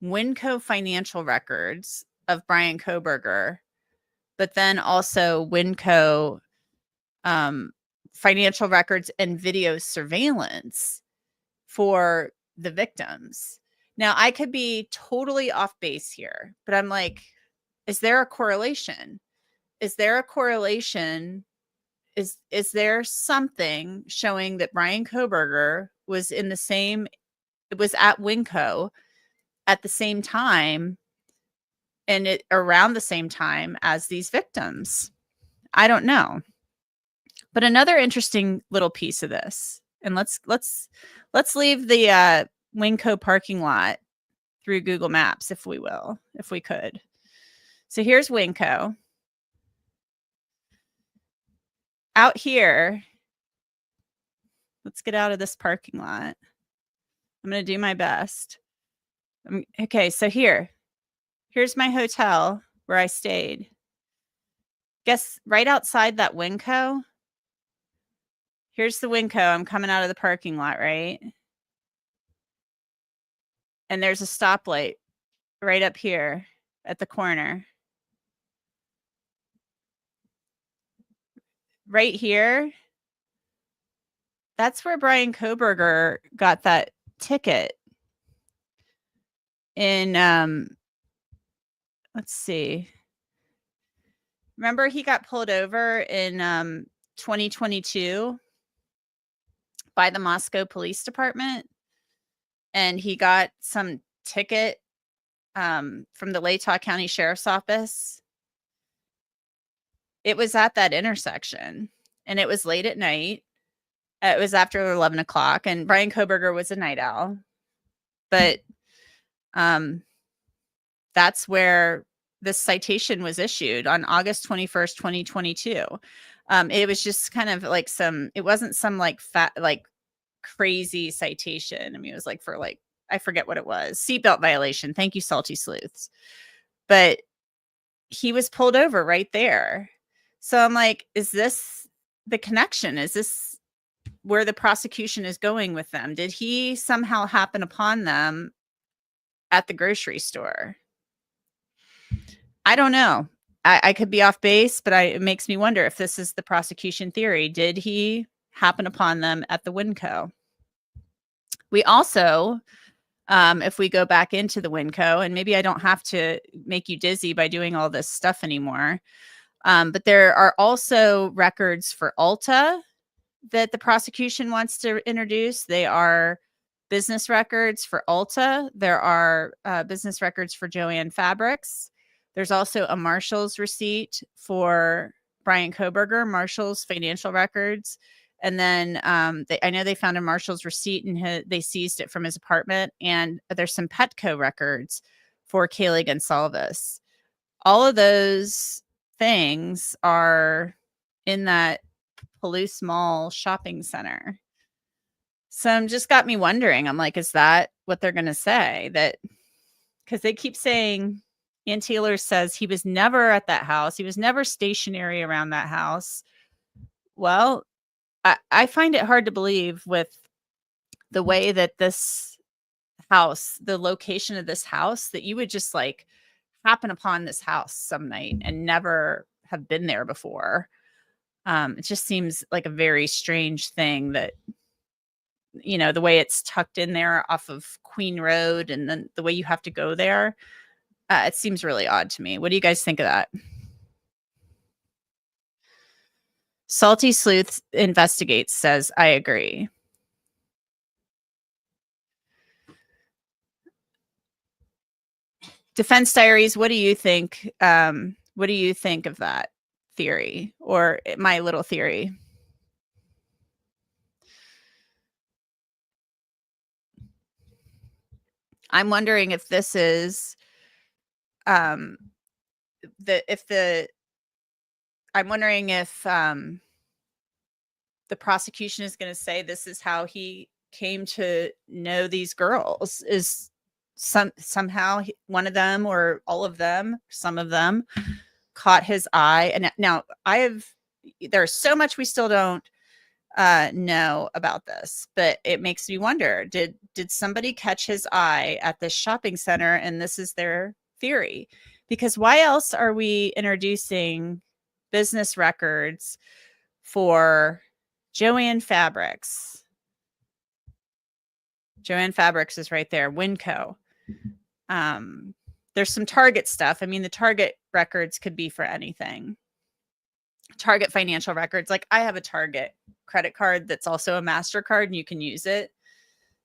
Winco financial records of Bryan Kohberger, but then also Winco financial records and video surveillance for the victims. Now, I could be totally off base here, but I'm like, is there a correlation? Is there a correlation? Is there something showing that Bryan Kohberger was at Winco at the same time and around the same time as these victims? I don't know. But another interesting little piece of this, and let's leave the Winco parking lot through Google Maps, if we could. So here's Winco. Out here, let's get out of this parking lot. I'm going to do my best. Okay, so here's my hotel where I stayed. Guess right outside that Winco, here's the Winco. I'm coming out of the parking lot, right? And there's a stoplight right up here at the corner. Right here, that's where Bryan Kohberger got that ticket in, let's see. Remember he got pulled over in 2022 by the Moscow Police Department, and he got some ticket from the Latah County Sheriff's Office. It was at that intersection, and it was late at night. It was after 11 o'clock, and Bryan Kohberger was a night owl. But that's where this citation was issued on August 21st, 2022. It was just kind of like it wasn't some like crazy citation. I mean, it was like for like, I forget what it was. Seatbelt violation. Thank you, Salty Sleuths. But he was pulled over right there. So I'm like, is this the connection? Is this where the prosecution is going with them? Did he somehow happen upon them at the grocery store? I don't know. I could be off base, but it makes me wonder if this is the prosecution theory. Did he happen upon them at the Winco? We also, if we go back into the Winco, and maybe I don't have to make you dizzy by doing all this stuff anymore, but there are also records for Ulta that the prosecution wants to introduce. They are business records for Ulta. There are business records for Joann Fabrics. There's also a Marshall's receipt for Bryan Kohberger, Marshall's financial records. And then I know they found a Marshall's receipt and they seized it from his apartment. And there's some Petco records for Kaylee Goncalves. All of those things are in that Palouse Mall shopping center. So I'm just got me wondering. I'm like, is that what they're going to say? That because they keep saying Ann Taylor says he was never at that house. He was never stationary around that house. Well, I find it hard to believe with the way that this house, the location of this house, that you would just like happen upon this house some night and never have been there before. It just seems like a very strange thing that, you know, the way it's tucked in there off of Queen Road and then the way you have to go there. It seems really odd to me. What do you guys think of that? Salty Sleuth Investigates says, I agree. Defense Diaries, what do you think? What do you think of that theory or my little theory? I'm wondering if this is I'm wondering if the prosecution is going to say this is how he came to know these girls, is somehow one of them or all of them, some of them caught his eye. And now there's so much we still don't know about this, but it makes me wonder, did somebody catch his eye at this shopping center and this is their theory? Because why else are we introducing business records for Joann Fabrics? Joann Fabrics is right there. Winco. There's some Target stuff. I mean, the Target records could be for anything. Target financial records. Like I have a Target credit card that's also a MasterCard and you can use it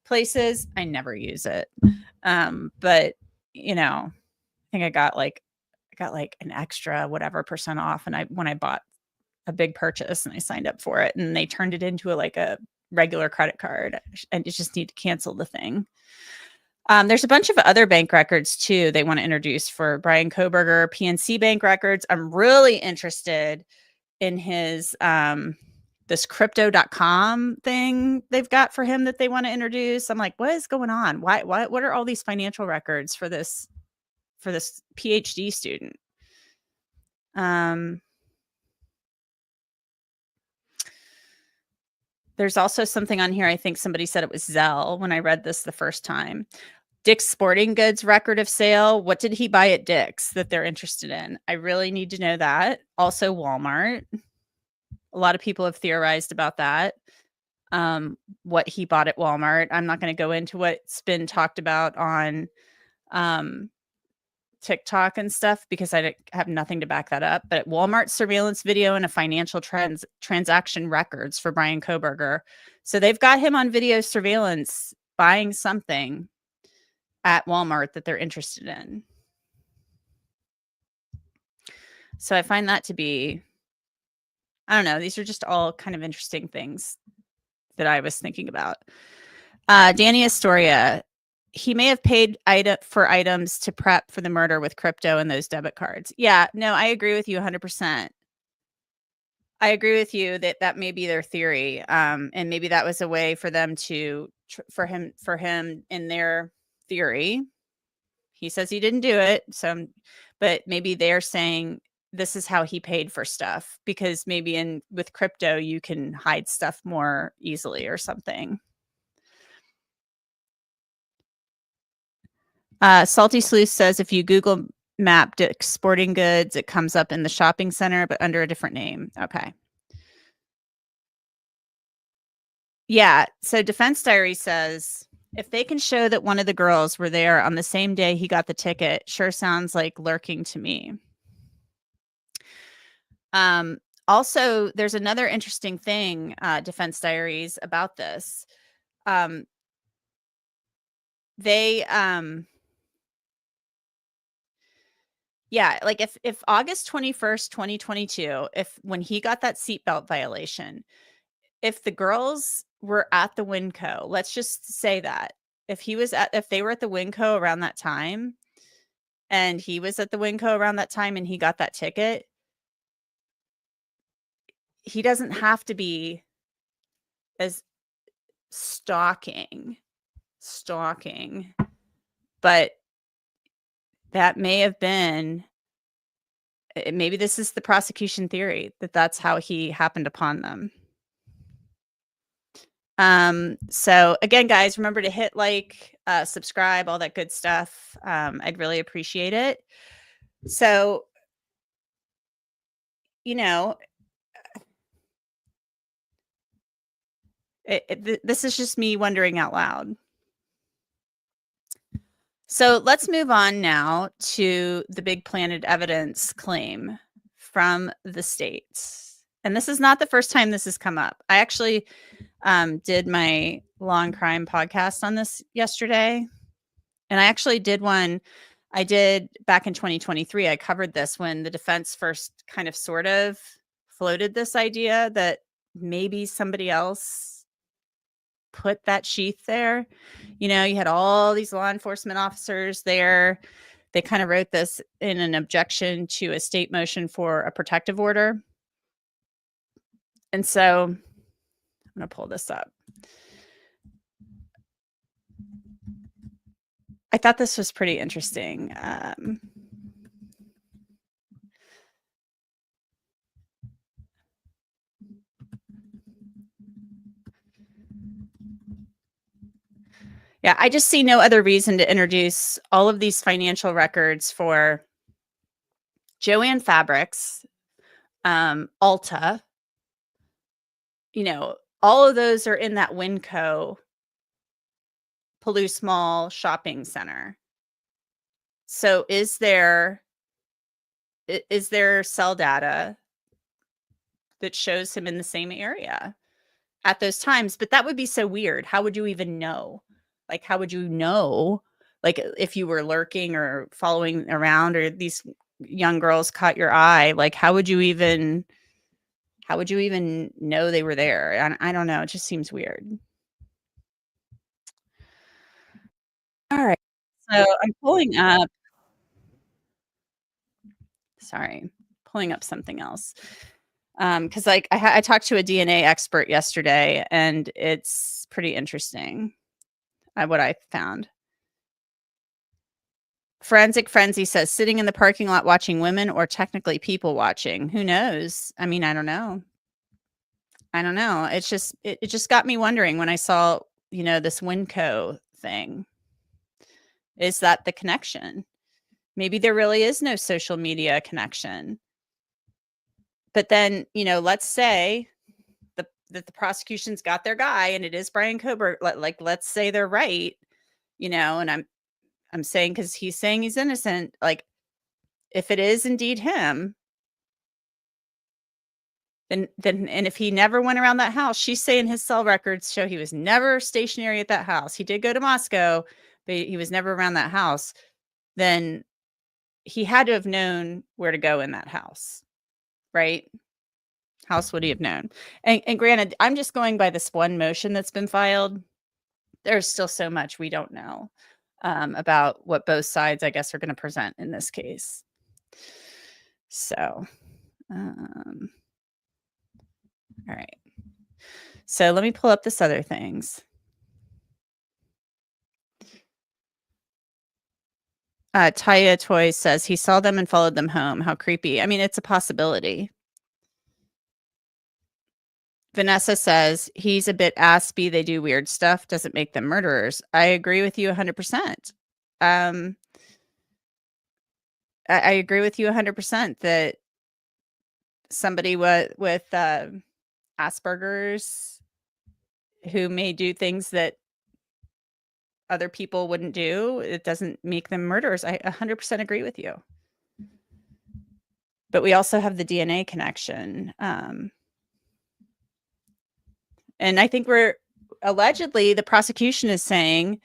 places. I never use it. But you know, I think I got like an extra whatever % off. And when I bought a big purchase and I signed up for it and they turned it into a regular credit card and you just need to cancel the thing. There's a bunch of other bank records too they want to introduce for Bryan Kohberger, PNC Bank records. I'm really interested in his this crypto.com thing they've got for him that they want to introduce. I'm like, what is going on? What are all these financial records for this PhD student? There's also something on here. I think somebody said it was Zelle when I read this the first time. Dick's Sporting Goods record of sale. What did he buy at Dick's that they're interested in? I really need to know that. Also Walmart. A lot of people have theorized about that. What he bought at Walmart. I'm not going to go into what's been talked about on TikTok and stuff because I have nothing to back that up. But Walmart surveillance video and a financial transaction records for Bryan Kohberger. So they've got him on video surveillance buying something at Walmart that they're interested in. So I find that to be, I don't know, these are just all kind of interesting things that I was thinking about. Danny Astoria, he may have paid for items to prep for the murder with crypto and those debit cards. Yeah, no, I agree with you 100%. I agree with you that that may be their theory, and maybe that was a way for them to for him in their theory. He says he didn't do it, so but maybe they're saying this is how he paid for stuff because maybe with crypto you can hide stuff more easily or something. Salty Sleuth says if you Google map Dick's Sporting Goods, it comes up in the shopping center, but under a different name. Okay. Yeah. So Defense Diary says if they can show that one of the girls were there on the same day he got the ticket, sure sounds like lurking to me. Also, there's another interesting thing, Defense Diaries, about this. Yeah, like if August 21st, 2022, when he got that seatbelt violation, if the girls were at the Winco, let's just say that if they were at the Winco around that time and he was at the Winco around that time and he got that ticket, he doesn't have to be as stalking, but that may have been, maybe this is the prosecution theory that that's how he happened upon them. So again, guys, remember to hit like, subscribe, all that good stuff. I'd really appreciate it. So, you know, this is just me wondering out loud. So let's move on now to the big planted evidence claim from the states. And this is not the first time this has come up. I actually did my long crime podcast on this yesterday. And I actually did one I did back in 2023. I covered this when the defense first kind of sort of floated this idea that maybe somebody else put that sheath there. You know, you had all these law enforcement officers there. They kind of wrote this in an objection to a state motion for a protective order. And so I'm going to pull this up. I thought this was pretty interesting. Yeah, I just see no other reason to introduce all of these financial records for Joann Fabrics, Ulta. You know, all of those are in that Winco Palouse Mall shopping center. So is there cell data that shows him in the same area at those times? But that would be so weird. How would you even know? Like, how would you know? Like, if you were lurking or following around or these young girls caught your eye, like, how would you even know they were there? I don't know. It just seems weird. All right. So I'm pulling up something else. Because like I talked to a DNA expert yesterday, and it's pretty interesting what I found. Forensic Frenzy says sitting in the parking lot watching women, or technically people watching. Who knows? I mean, I don't know. It's just it just got me wondering when I saw, you know, this Winco thing. Is that the connection? Maybe there really is no social media connection. But then, you know, let's say that the prosecution's got their guy and it is Bryan Kohberger. Like, let's say they're right, you know, and I'm saying, because he's saying he's innocent. Like, if it is indeed him, then and if he never went around that house, she's saying his cell records show he was never stationary at that house. He did go to Moscow, but he was never around that house. Then he had to have known where to go in that house, right? How else would he have known? And granted, I'm just going by this one motion that's been filed. There's still so much we don't know about what both sides, I guess, are going to present in this case. So, All right. So let me pull up this other things. Taya Toy says he saw them and followed them home. How creepy. I mean, it's a possibility. Vanessa says he's a bit aspy. They do weird stuff. Doesn't make them murderers. I agree with you 100%. I agree with you 100% that somebody with Asperger's who may do things that other people wouldn't do, it doesn't make them murderers. I 100% agree with you. But we also have the DNA connection. And I think allegedly the prosecution is saying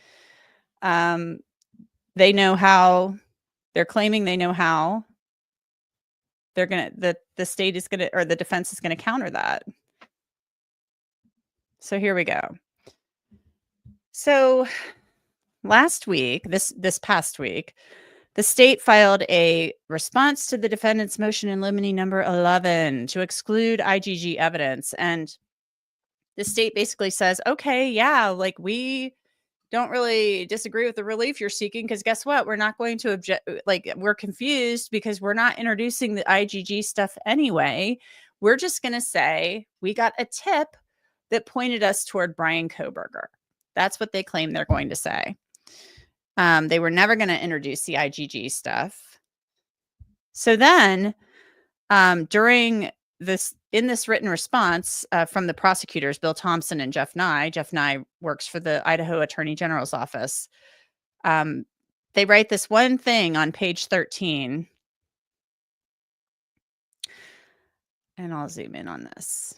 they know how. They're claiming they know how. They're gonna the state is gonna, or the defense is gonna counter that. So here we go. So last week, this past week, the state filed a response to the defendant's motion in limine number 11 to exclude IgG evidence. And the state basically says, okay, yeah, like we don't really disagree with the relief you're seeking, because guess what? We're not going to object. Like, we're confused because we're not introducing the IgG stuff anyway. We're just going to say we got a tip that pointed us toward Bryan Kohberger. That's what they claim they're going to say. They were never going to introduce the IgG stuff. So then during this, in this written response from the prosecutors, Bill Thompson and Jeff Nye works for the Idaho Attorney General's office. They write this one thing on page 13. And I'll zoom in on this.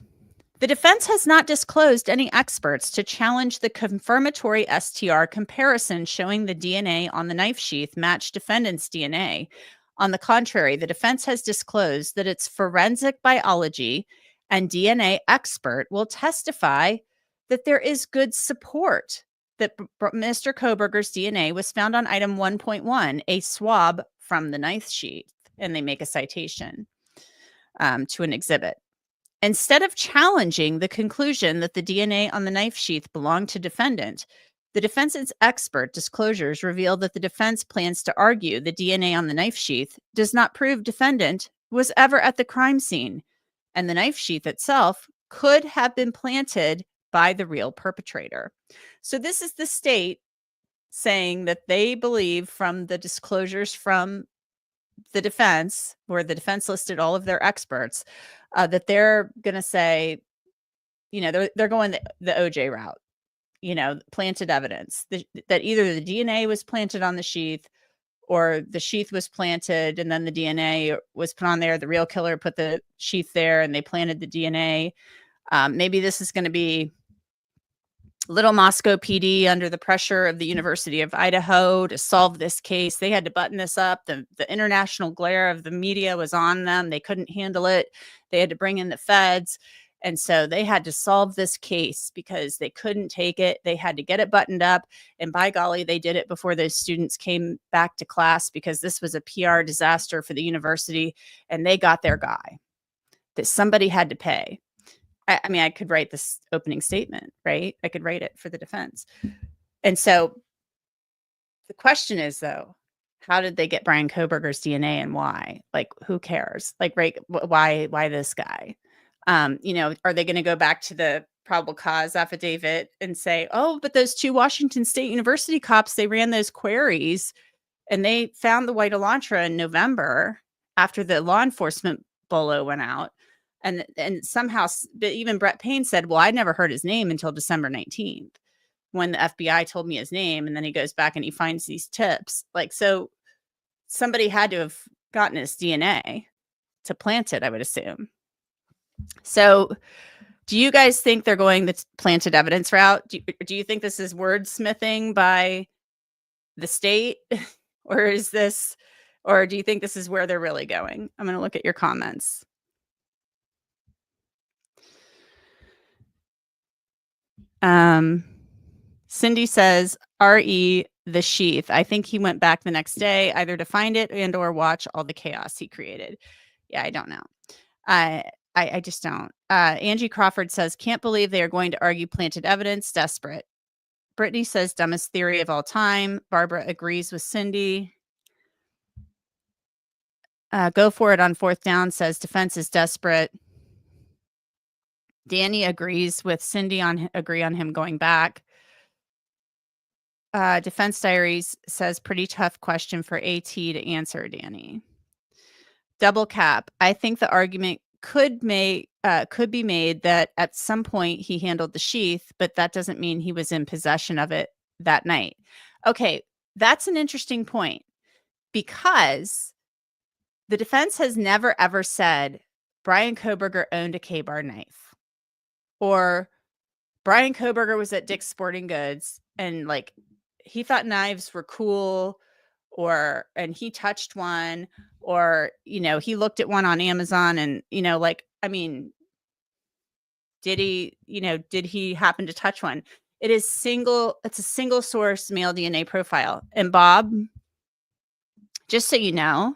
The defense has not disclosed any experts to challenge the confirmatory STR comparison showing the DNA on the knife sheath matched defendant's DNA. On the contrary, the defense has disclosed that its forensic biology and DNA expert will testify that there is good support that Mr. Kohberger's DNA was found on item 1.1, a swab from the knife sheath, and they make a citation to an exhibit. Instead of challenging the conclusion that the DNA on the knife sheath belonged to defendant, the defense's expert disclosures reveal that the defense plans to argue the DNA on the knife sheath does not prove defendant was ever at the crime scene, and the knife sheath itself could have been planted by the real perpetrator. So this is the state saying that they believe from the disclosures from the defense, where the defense listed all of their experts, that they're going to say, you know, they're going the OJ route, you know, planted evidence that either the DNA was planted on the sheath or the sheath was planted and then the DNA was put on there. The real killer put the sheath there and they planted the DNA. Maybe this is going to be Little Moscow PD under the pressure of the University of Idaho to solve this case. They had to button this up. The international glare of the media was on them. They couldn't handle it. They had to bring in the feds. And so they had to solve this case because they couldn't take it. They had to get it buttoned up. And by golly, they did it before those students came back to class, because this was a PR disaster for the university. And they got their guy that somebody had to pay. I mean, I could write this opening statement, right? I could write it for the defense. And so the question is, though, how did they get Bryan Kohberger's DNA and why? Like, who cares? Like, right? Why this guy? You know, are they going to go back to the probable cause affidavit and say, oh, but those two Washington State University cops, they ran those queries and they found the white Elantra in November after the law enforcement bolo went out. And somehow, even Brett Payne said, well, I never heard his name until December 19th when the FBI told me his name. And then he goes back and he finds these tips. Like, so somebody had to have gotten his DNA to plant it, I would assume. So do you guys think they're going the planted evidence route? Do you think this is wordsmithing by the state? Or do you think this is where they're really going? I'm going to look at your comments. Cindy says, RE the sheath. I think he went back the next day either to find it and or watch all the chaos he created. Yeah, I don't know. I just don't. Angie Crawford says, can't believe they are going to argue planted evidence. Desperate. Brittany says, dumbest theory of all time. Barbara agrees with Cindy. Go for it on fourth down says, defense is desperate. Danny agrees with Cindy agree on him going back. Defense Diaries says, pretty tough question for AT to answer, Danny. Double cap. I think the argument could be made that at some point he handled the sheath, but that doesn't mean he was in possession of it that night. Okay, that's an interesting point, because the defense has never ever said Bryan Kohberger owned a K-bar knife, or Bryan Kohberger was at Dick's Sporting Goods and like he thought knives were cool, and he touched one, or, you know, he looked at one on Amazon and, you know, like, I mean, did he happen to touch one? It's a single source male DNA profile. And Bob, just so you know,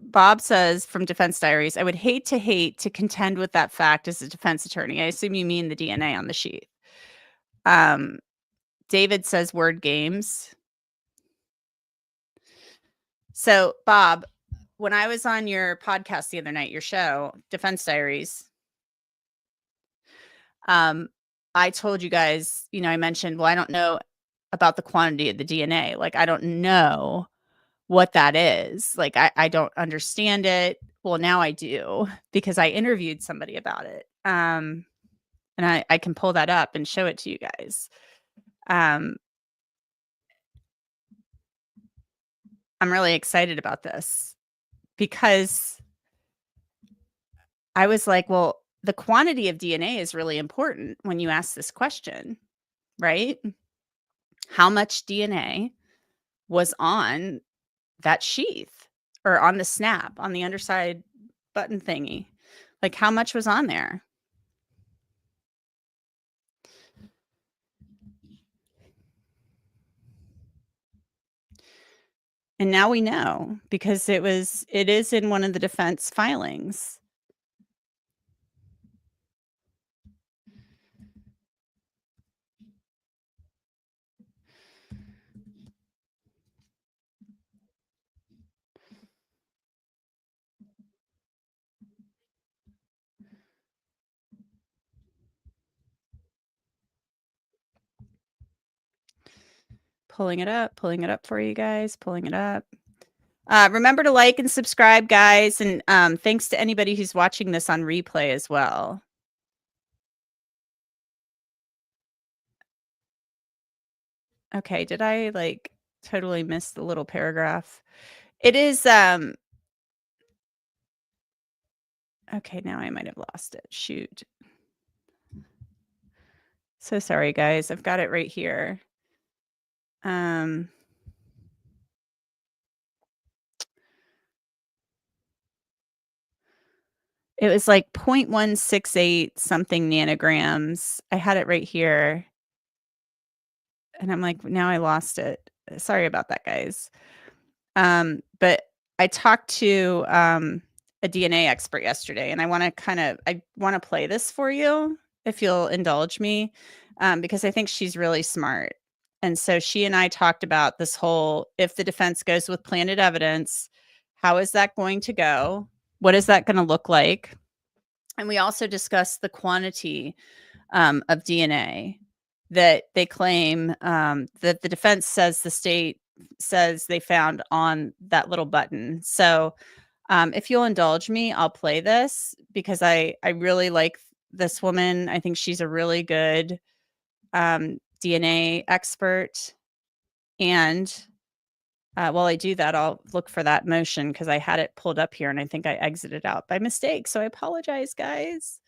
Bob says from Defense Diaries, I would hate to contend with that fact as a defense attorney. I assume you mean the DNA on the sheath. David says word games. So, Bob, when I was on your podcast the other night, your show, Defense Diaries, I told you guys, you know, I mentioned, well, I don't know about the quantity of the DNA. Like, I don't know what that is. Like, I don't understand it. Well, now I do, because I interviewed somebody about it. And I can pull that up and show it to you guys. I'm really excited about this, because I was like, well, the quantity of DNA is really important when you ask this question, right? How much DNA was on that sheath, or on the snap, on the underside button thingy? Like, how much was on there? And now we know, because it is in one of the defense filings. Pulling it up for you guys, pulling it up. Remember to like and subscribe, guys. And thanks to anybody who's watching this on replay as well. Okay, did I like totally miss the little paragraph? It is okay, now I might have lost it. Shoot. So sorry, guys. I've got it right here. It was like 0.168 something nanograms. I had it right here. And I'm like, now I lost it. Sorry about that, guys. But I talked to a DNA expert yesterday, and I want to play this for you, if you'll indulge me, because I think she's really smart. And so she and I talked about this whole, if the defense goes with planted evidence, how is that going to go? What is that going to look like? And we also discussed the quantity of DNA that they claim, that the defense says the state says they found on that little button. So if you'll indulge me, I'll play this, because I really like this woman. I think she's a really good DNA expert. And while I do that, I'll look for that motion, because I had it pulled up here and I think I exited out by mistake. So I apologize, guys.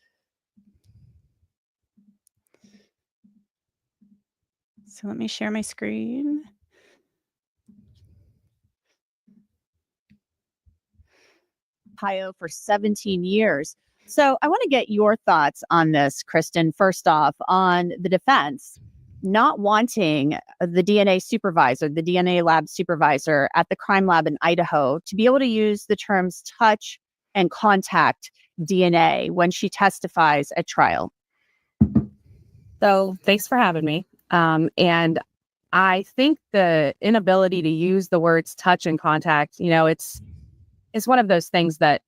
So let me share my screen. Ohio for 17 years. So I want to get your thoughts on this, Kristen. First off, on the defense. not wanting the DNA supervisor, the DNA lab supervisor at the crime lab in Idaho, to be able to use the terms touch and contact DNA when she testifies at trial. So thanks for having me. And I think the inability to use the words touch and contact, it's one of those things that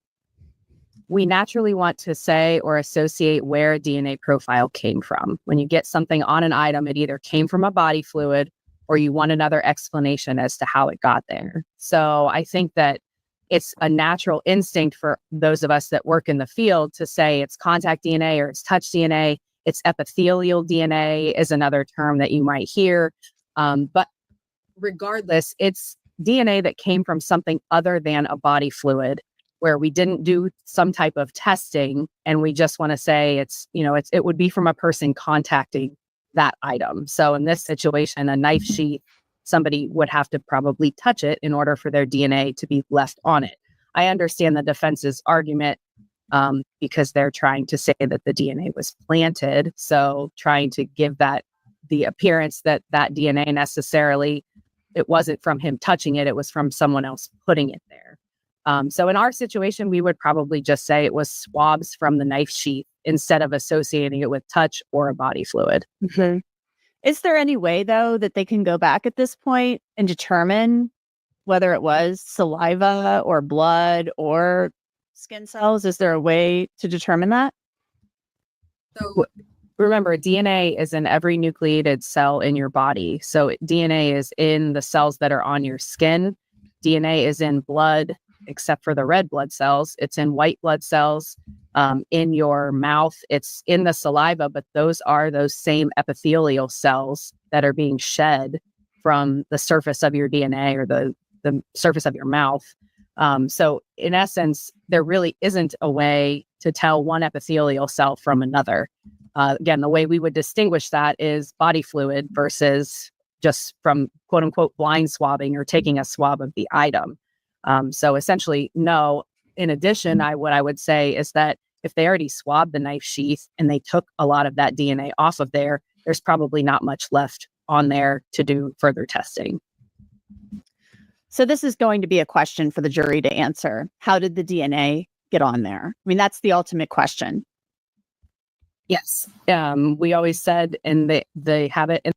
we naturally want to say or associate where a DNA profile came from. When you get something on an item, it either came from a body fluid or you want another explanation as to how it got there. So I think that it's a natural instinct for those of us that work in the field to say it's contact DNA or it's touch DNA. It's epithelial DNA is another term that you might hear. But regardless, it's DNA that came from something other than a body fluid where we didn't do some type of testing and we just want to say it would be from a person contacting that item. So in this situation, a knife sheath, somebody would have to probably touch it in order for their DNA to be left on it. I understand the defense's argument because they're trying to say that the DNA was planted. So trying to give that the appearance that DNA necessarily, it wasn't from him touching it, it was from someone else putting it there. So in our situation, we would probably just say it was swabs from the knife sheath instead of associating it with touch or a body fluid. Mm-hmm. Is there any way, though, that they can go back at this point and determine whether it was saliva or blood or skin cells? Is there a way to determine that? So remember, DNA is in every nucleated cell in your body. So DNA is in the cells that are on your skin. DNA is in blood, except for the red blood cells. It's in white blood cells, in your mouth. It's in the saliva, but those are those same epithelial cells that are being shed from the surface of your DNA or the surface of your mouth. So in essence, there really isn't a way to tell one epithelial cell from another. Again, the way we would distinguish that is body fluid versus just from quote unquote blind swabbing or taking a swab of the item. So essentially, no. In addition, what I would say is that if they already swabbed the knife sheath and they took a lot of that DNA off of there, there's probably not much left on there to do further testing. So this is going to be a question for the jury to answer. How did the DNA get on there? I mean, that's the ultimate question. Yes. We always said, and they have it in.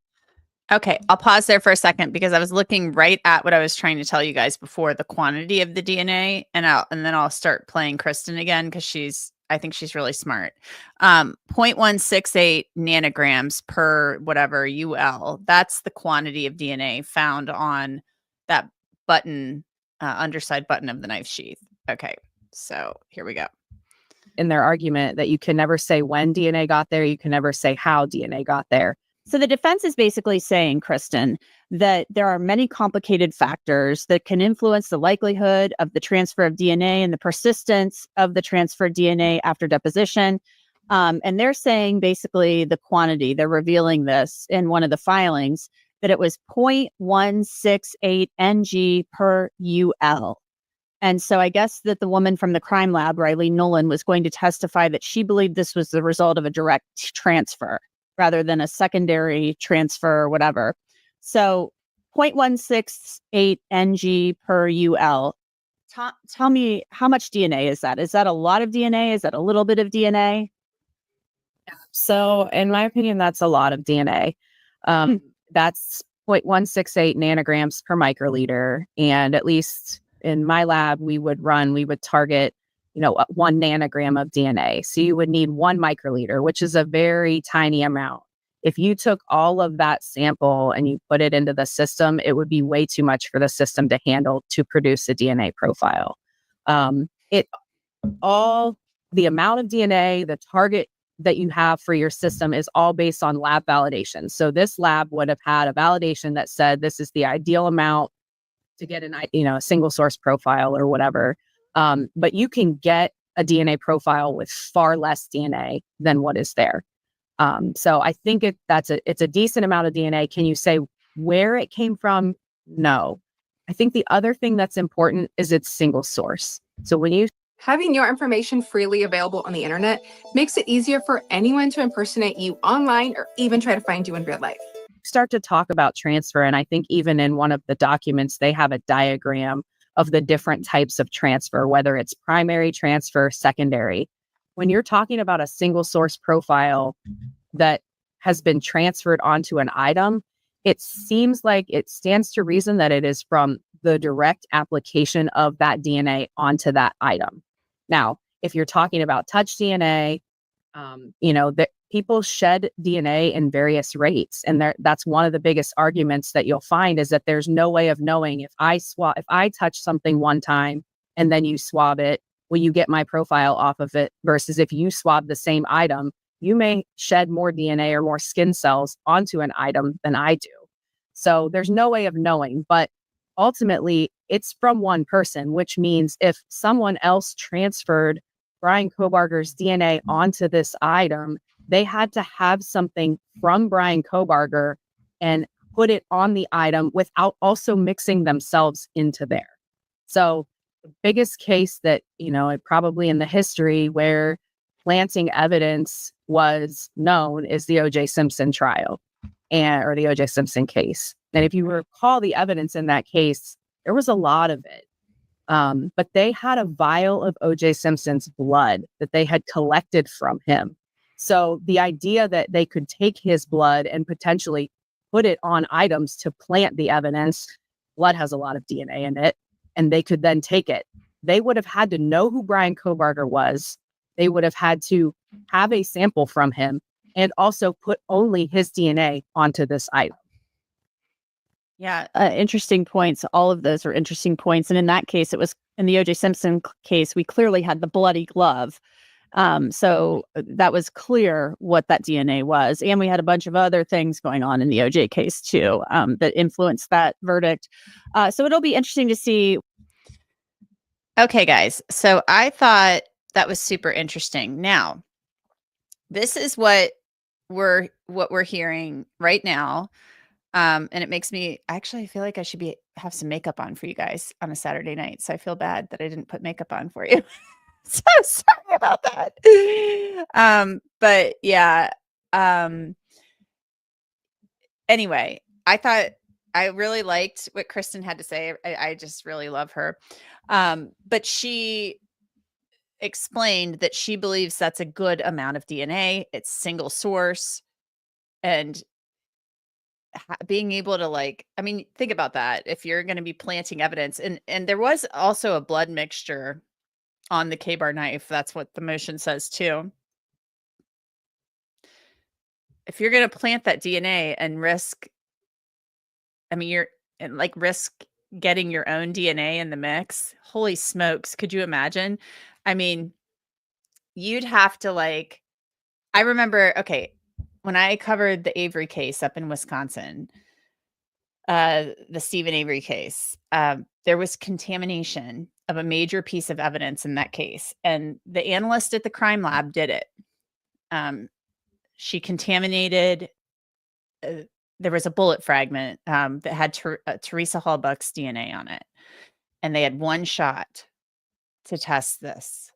Okay, I'll pause there for a second because I was looking right at what I was trying to tell you guys before, the quantity of the DNA, and then I'll start playing Kristen again because I think she's really smart. 0.168 nanograms per whatever UL. That's the quantity of DNA found on that button, underside button of the knife sheath. Okay, so here we go. In their argument that you can never say when DNA got there, you can never say how DNA got there. So the defense is basically saying, Kristen, that there are many complicated factors that can influence the likelihood of the transfer of DNA and the persistence of the transferred DNA after deposition. And they're saying basically the quantity, they're revealing this in one of the filings, that it was 0.168 ng per UL. And so I guess that the woman from the crime lab, Riley Nolan, was going to testify that she believed this was the result of a direct transfer rather than a secondary transfer or whatever. So 0.168 ng per UL. Tell me, how much DNA is that? Is that a lot of DNA? Is that a little bit of DNA? So in my opinion, that's a lot of DNA. That's 0.168 nanograms per microliter. And at least in my lab, we would target 1 nanogram of DNA. So you would need 1 microliter, which is a very tiny amount. If you took all of that sample and you put it into the system, it would be way too much for the system to handle to produce a DNA profile. The amount of DNA, the target that you have for your system is all based on lab validation. So this lab would have had a validation that said this is the ideal amount to get a single source profile or whatever. But you can get a DNA profile with far less DNA than what is there. So I think it's a decent amount of DNA. Can you say where it came from? No. I think the other thing that's important is it's single source. So having your information freely available on the internet makes it easier for anyone to impersonate you online or even try to find you in real life. start to talk about transfer, and I think even in one of the documents, they have a diagram of the different types of transfer, whether it's primary transfer, secondary. When you're talking about a single source profile that has been transferred onto an item, it seems like it stands to reason that it is from the direct application of that DNA onto that item. Now, if you're talking about touch DNA, that people shed DNA in various rates. And that's one of the biggest arguments that you'll find is that there's no way of knowing if I touch something one time and then you swab it, will you get my profile off of it? Versus if you swab the same item, you may shed more DNA or more skin cells onto an item than I do. So there's no way of knowing, but ultimately it's from one person, which means if someone else transferred Bryan Kohberger's DNA onto this item, they had to have something from Bryan Kohberger and put it on the item without also mixing themselves into there. So the biggest case that, probably in the history where planting evidence was known is the O.J. Simpson trial or the O.J. Simpson case. And if you recall the evidence in that case, there was a lot of it. But they had a vial of O.J. Simpson's blood that they had collected from him. So the idea that they could take his blood and potentially put it on items to plant the evidence, blood has a lot of DNA in it, and they could then take it. They would have had to know who Bryan Kohberger was. They would have had to have a sample from him and also put only his DNA onto this item. Yeah, interesting points. All of those are interesting points. And in that case, it was in the O.J. Simpson case, we clearly had the bloody glove. So that was clear what that DNA was. And we had a bunch of other things going on in the O.J. case, too, that influenced that verdict. So it'll be interesting to see. Okay, guys. So I thought that was super interesting. Now, this is what we're hearing right now. And it makes me actually, I feel like I should have some makeup on for you guys on a Saturday night. So I feel bad that I didn't put makeup on for you. So sorry about that. But yeah. Anyway, I really liked what Kristen had to say. I just really love her. But she explained that she believes that's a good amount of DNA. It's single source. And being able to think about that. If you're going to be planting evidence, and there was also a blood mixture on the K-bar knife. That's what the motion says too. If you're going to plant that DNA and risk getting your own DNA in the mix, holy smokes. Could you imagine? I mean, you'd have to I remember, when I covered the Avery case up in Wisconsin, the Stephen Avery case, there was contamination of a major piece of evidence in that case. And the analyst at the crime lab did it. She contaminated, there was a bullet fragment that had Teresa Hallbuck's DNA on it. And they had one shot to test this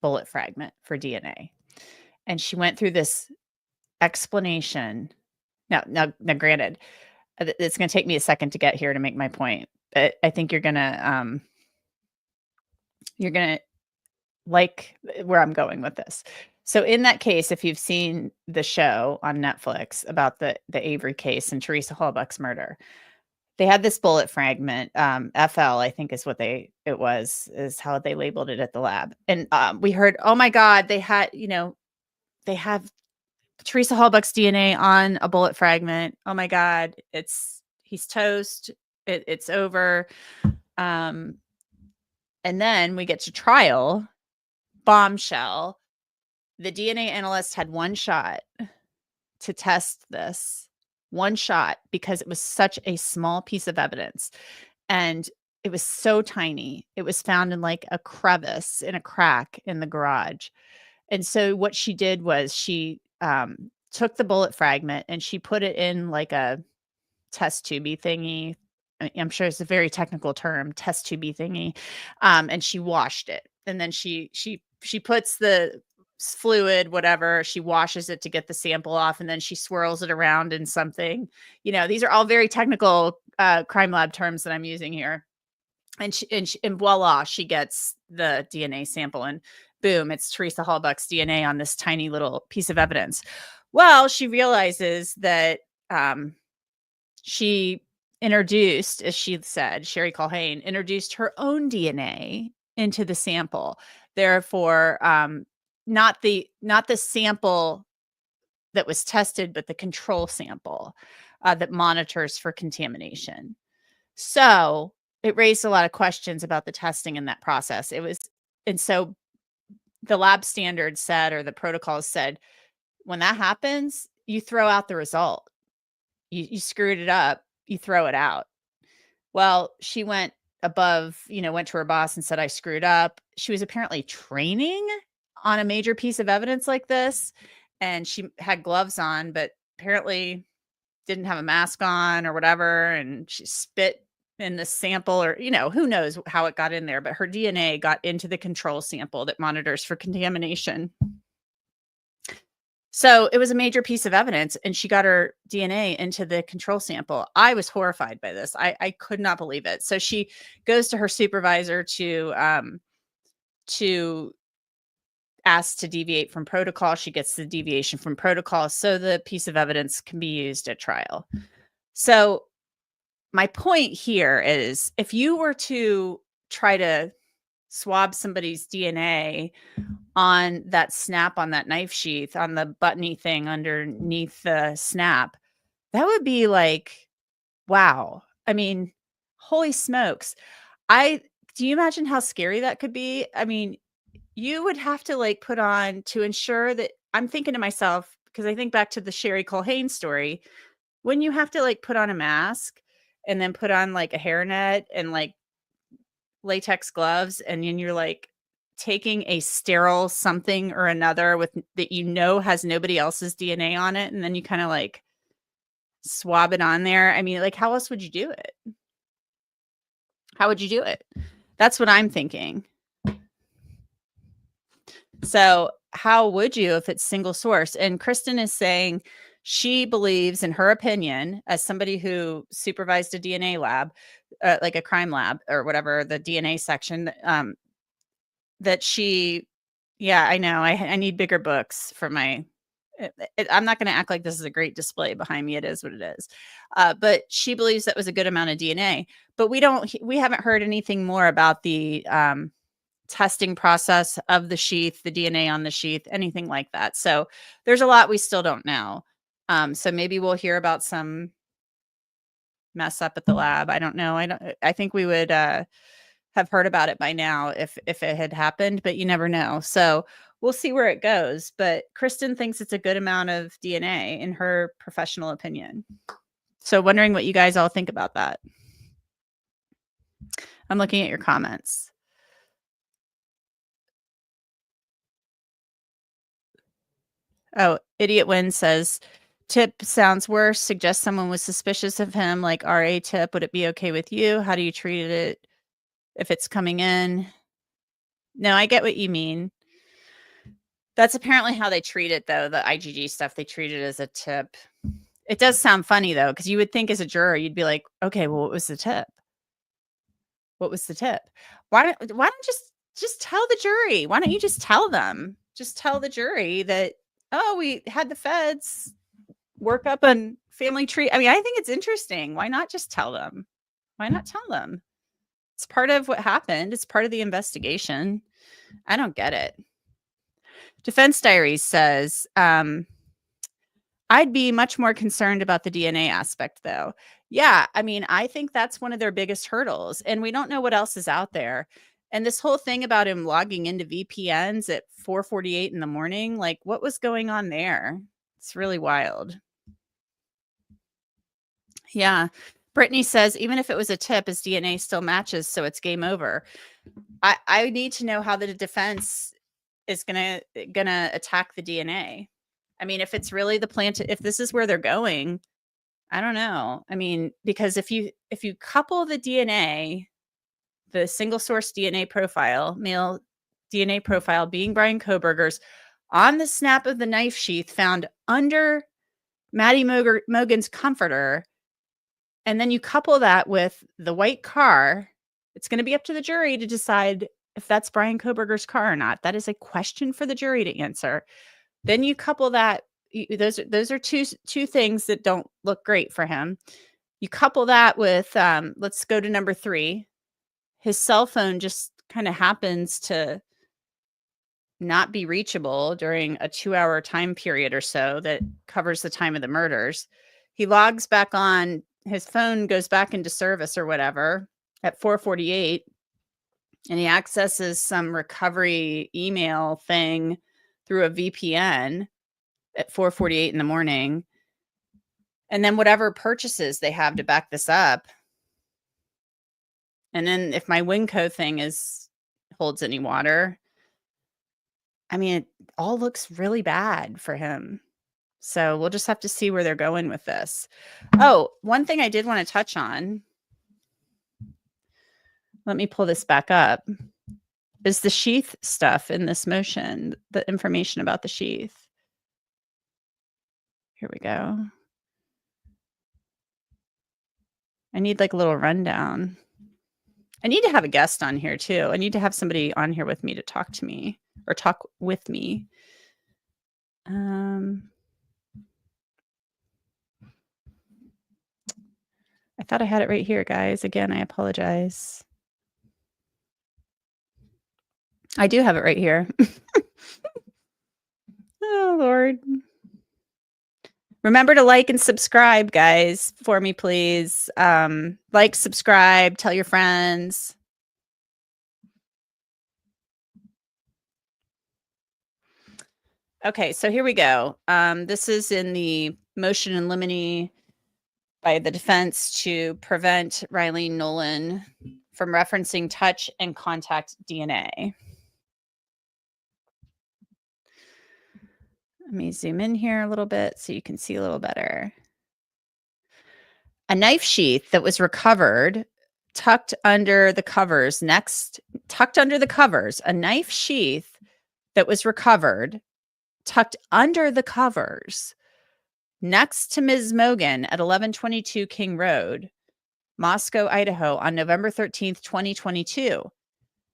bullet fragment for DNA. And she went through this explanation. Now, granted, it's going to take me a second to get here to make my point, but I think you're going to like where I'm going with this. So in that case, if you've seen the show on Netflix about the Avery case and Teresa Hallbuck's murder, they had this bullet fragment, FL, I think is how they labeled it at the lab. And we heard, oh my God, they have Teresa Hallbuck's DNA on a bullet fragment. Oh my God, he's toast. It's over. And then we get to trial, bombshell. The DNA analyst had one shot to test this, one shot, because it was such a small piece of evidence. And it was so tiny. It was found in a crevice, in a crack in the garage. And so what she did was she took the bullet fragment and she put it in a test tubey thingy. I'm sure it's a very technical term, test tubey thingy. And she washed it. And then she puts the fluid, whatever. She washes it to get the sample off, and then she swirls it around in something. These are all very technical crime lab terms that I'm using here. And voila, she gets the DNA sample, and boom, it's Teresa Hallbuck's DNA on this tiny little piece of evidence. Well, she realizes that she introduced, as she said, Sherry Culhane introduced her own DNA into the sample. Therefore, not the sample that was tested, but the control sample that monitors for contamination. So it raised a lot of questions about the testing in that process. And so the lab standards said, or the protocols said, when that happens, you throw out the result. You screwed it up, you throw it out. Well, she went above, went to her boss and said, I screwed up. She was apparently training on a major piece of evidence like this, and she had gloves on, but apparently didn't have a mask on or whatever, and she spit in the sample, or who knows how it got in there, but her DNA got into the control sample that monitors for contamination. So it was a major piece of evidence, and she got her DNA into the control sample. I was horrified by this. I could not believe it. So she goes to her supervisor to ask to deviate from protocol. She gets the deviation from protocol, so the piece of evidence can be used at trial. So my point here is, if you were to try to swab somebody's DNA on that snap on that knife sheath, on the buttony thing underneath the snap, that would be like, wow. I mean, holy smokes. Do you imagine how scary that could be? I mean, you would have to put on, to ensure that, I'm thinking to myself, because I think back to the Sherry Culhane story, when you have to put on a mask and then put on a hairnet and latex gloves, and then you're taking a sterile something or another that has nobody else's DNA on it, and then you kind of swab it on there. I mean, how else would you do it? How would you do it? That's what I'm thinking. So how would you, if it's single source? And Kristen is saying she believes, in her opinion, as somebody who supervised a DNA lab, like a crime lab or whatever, the DNA section, that she, I know, I need bigger books for my, I'm not going to act like this is a great display behind me. It is what it is. But she believes that was a good amount of DNA, but we haven't heard anything more about the testing process of the sheath, the DNA on the sheath, anything like that. So there's a lot we still don't know. So maybe we'll hear about some mess up at the lab. I don't know. I think we would have heard about it by now if it had happened, but you never know. So we'll see where it goes. But Kristen thinks it's a good amount of DNA in her professional opinion. So wondering what you guys all think about that. I'm looking at your comments. Oh, Idiot Win says, Tip sounds worse. Suggest someone was suspicious of him, like RA Tip. Would it be okay with you? How do you treat it if it's coming in? No, I get what you mean. That's apparently how they treat it, though. The IgG stuff, they treat it as a tip. It does sound funny, though, because you would think as a juror, you'd be like, okay, well, what was the tip? What was the tip? Why don't just tell the jury? Why don't you just tell them? Just tell the jury that, oh, we had the feds work up a family tree. I mean, I think it's interesting. Why not just tell them? Why not tell them? It's part of what happened. It's part of the investigation. I don't get it. Defense Diaries says, I'd be much more concerned about the DNA aspect, though. Yeah, I mean, I think that's one of their biggest hurdles, and we don't know what else is out there. And this whole thing about him logging into VPNs at 4:48 in the morning, what was going on there? It's really wild. Yeah. Brittany says, even if it was a tip, his DNA still matches, so it's game over. I need to know how the defense is gonna attack the DNA. I mean, if it's really the plan if this is where they're going, I don't know. I mean, because if you couple the DNA, the single source DNA profile, male DNA profile being Bryan Kohberger's, on the snap of the knife sheath found under Maddie Mogen's comforter, and then you couple that with the white car, it's going to be up to the jury to decide if that's Bryan Kohberger's car or not. That is a question for the jury to answer. Then you couple that, those are two things that don't look great for him. You couple that with, let's go to number 3. His cell phone just kind of happens to not be reachable during a 2-hour time period or so that covers the time of the murders. He logs back on, his phone goes back into service or whatever at 4:48, and he accesses some recovery email thing through a VPN at 4:48 in the morning. And then whatever purchases they have to back this up. And then if my Winco thing holds any water, I mean, it all looks really bad for him. So we'll just have to see where they're going with this. Oh, one thing I did want to touch on, let me pull this back up, is the sheath stuff in this motion, the information about the sheath. Here we go. I need like a little rundown. I need to have a guest on here too. I need to have somebody on here with me to talk to me or talk with me. I thought I had it right here, guys. Again, I apologize. I do have it right here. Oh, Lord. Remember to like and subscribe, guys, for me, please. Like, subscribe, tell your friends. Okay, so here we go. This is in the motion in limine by the defense to prevent Riley Nolan from referencing touch and contact DNA. Let me zoom in here a little bit so you can see a little better. A knife sheath that was recovered, tucked under the covers. Tucked under the covers, a knife sheath that was recovered, tucked under the covers, next to Ms. Mogen at 1122 King Road, Moscow, Idaho, on November 13th, 2022.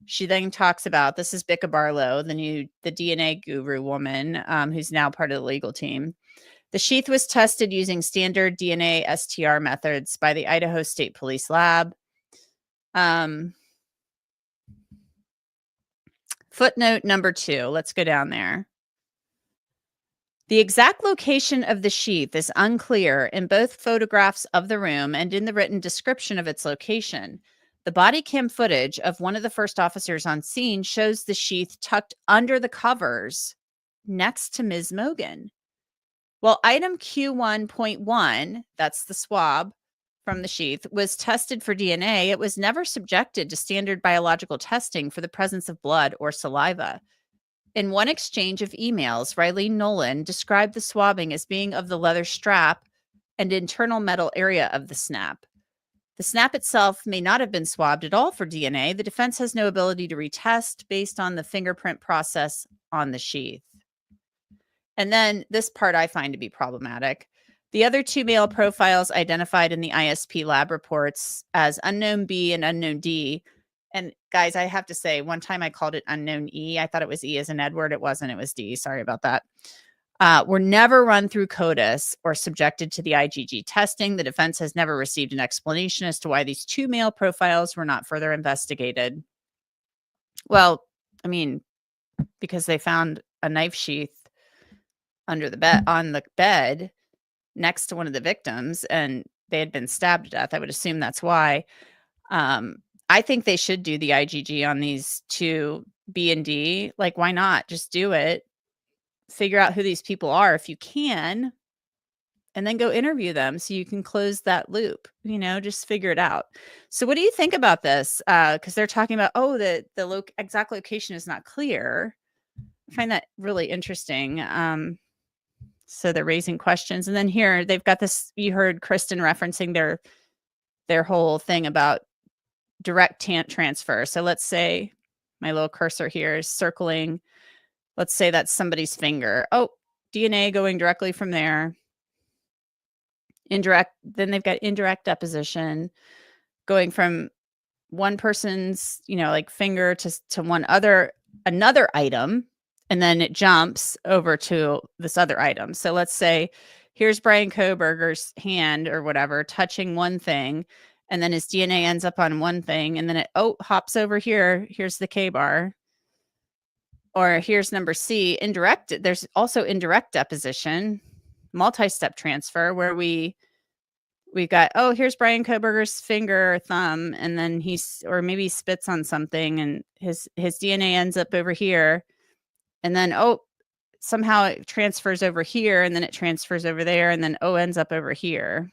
She then talks about, this is Bicca Barlow, the DNA guru woman, who's now part of the legal team. The sheath was tested using standard DNA STR methods by the Idaho State Police Lab. Footnote number 2. Let's go down there. The exact location of the sheath is unclear in both photographs of the room and in the written description of its location. The body cam footage of one of the first officers on scene shows the sheath tucked under the covers next to Ms. Mogen. While item Q1.1, that's the swab from the sheath, was tested for DNA, it was never subjected to standard biological testing for the presence of blood or saliva. In one exchange of emails, Riley Nolan described the swabbing as being of the leather strap and internal metal area of the snap. The snap itself may not have been swabbed at all for DNA. The defense has no ability to retest based on the fingerprint process on the sheath. And then this part I find to be problematic. The other 2 male profiles identified in the ISP lab reports as unknown B and unknown D. And guys, I have to say, one time I called it unknown E. I thought it was E as in Edward. It wasn't. It was D. Sorry about that. Were never run through CODIS or subjected to the IgG testing. The defense has never received an explanation as to why these 2 male profiles were not further investigated. Well, I mean, because they found a knife sheath under the bed, on the bed next to one of the victims, and they had been stabbed to death. I would assume that's why. I think they should do the IgG on these 2 B and D. Like, why not? Just do it. Figure out who these people are if you can, and then go interview them so you can close that loop. Just figure it out. So what do you think about this? Because they're talking about, the exact location is not clear. I find that really interesting. So they're raising questions. And then here they've got this, you heard Kristen referencing their whole thing about direct transfer. So let's say my little cursor here is circling let's say that's somebody's finger. Oh, DNA going directly from there. Indirect, then they've got indirect deposition going from one person's, like finger to another item, and then it jumps over to this other item. So let's say here's Bryan Kohberger's hand or whatever touching one thing, and then his DNA ends up on one thing, and then it hops over here. Here's the K bar. Or here's number C, indirect. There's also indirect deposition, multi-step transfer, where we got, here's Bryan Kohberger's finger or thumb, and then or maybe he spits on something and his DNA ends up over here. And then, somehow it transfers over here, and then it transfers over there, and then ends up over here.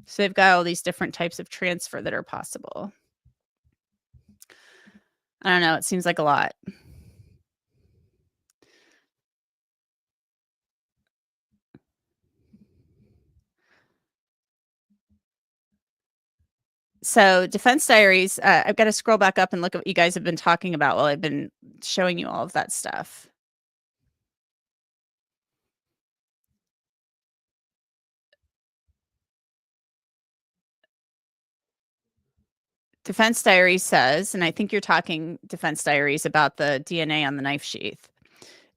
So they've got all these different types of transfer that are possible. I don't know. It seems like a lot. So Defense Diaries, I've got to scroll back up and look at what you guys have been talking about while I've been showing you all of that stuff. Defense Diaries says, and I think you're talking Defense Diaries about the DNA on the knife sheath.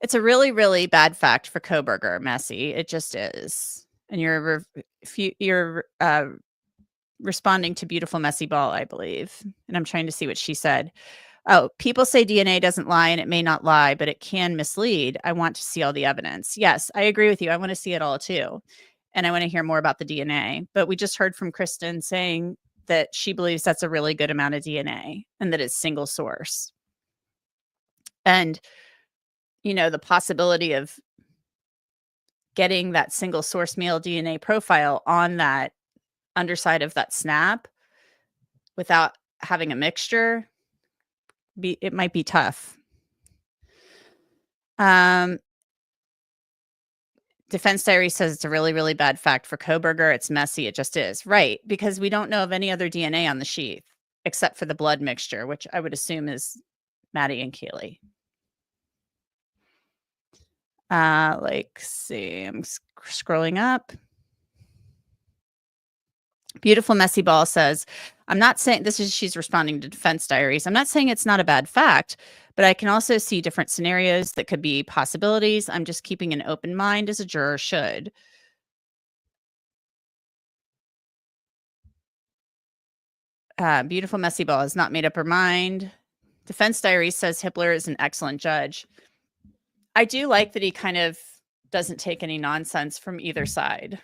It's a really, really bad fact for Kohberger, Messy. It just is. And you're responding to Beautiful Messy Ball, I believe. And I'm trying to see what she said. Oh, people say DNA doesn't lie, and it may not lie, but it can mislead. I want to see all the evidence. Yes, I agree with you. I want to see it all too. And I want to hear more about the DNA. But we just heard from Kristen saying that she believes that's a really good amount of DNA and that it's single source. And, the possibility of getting that single source male DNA profile on that underside of that snap without having a mixture, it might be tough. Defense Diary says it's a really, really bad fact for Kohberger. It's messy. It just is. Right. Because we don't know of any other DNA on the sheath except for the blood mixture, which I would assume is Maddie and Kaylee. See, I'm scrolling up. Beautiful Messy Ball says, I'm not saying she's responding to Defense Diaries. I'm not saying it's not a bad fact, but I can also see different scenarios that could be possibilities. I'm just keeping an open mind as a juror should. Beautiful Messy Ball has not made up her mind. Defense Diaries says Hippler is an excellent judge. I do like that he kind of doesn't take any nonsense from either side.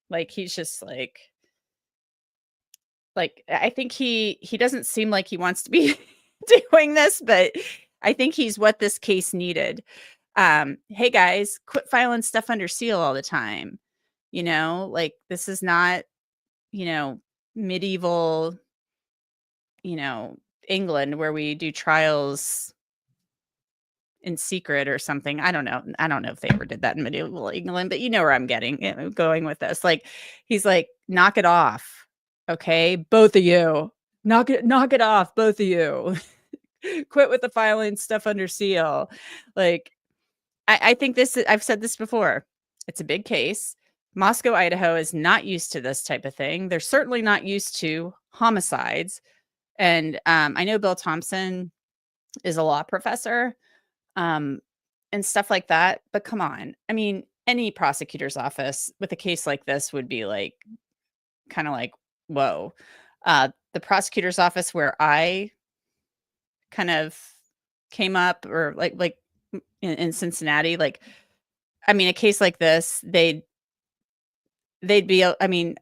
Like, he's just like I think he doesn't seem like he wants to be doing this, but I think he's what this case needed. Hey guys, quit filing stuff under seal all the time. This is not, medieval, England where we do trials in secret or something. I don't know if they ever did that in medieval England, but you know where I'm going with this. Like, he's like, knock it off. Okay, both of you, knock it off, both of you. Quit with the filing stuff under seal. Like, I think I've said this before. It's a big case. Moscow, Idaho is not used to this type of thing. They're certainly not used to homicides. And I know Bill Thompson is a law professor and stuff like that. But come on. I mean, any prosecutor's office with a case like this would be like, kind of like, whoa. The prosecutor's office where I kind of came up, or like in Cincinnati, like, I mean, a case like this, they'd be, I mean,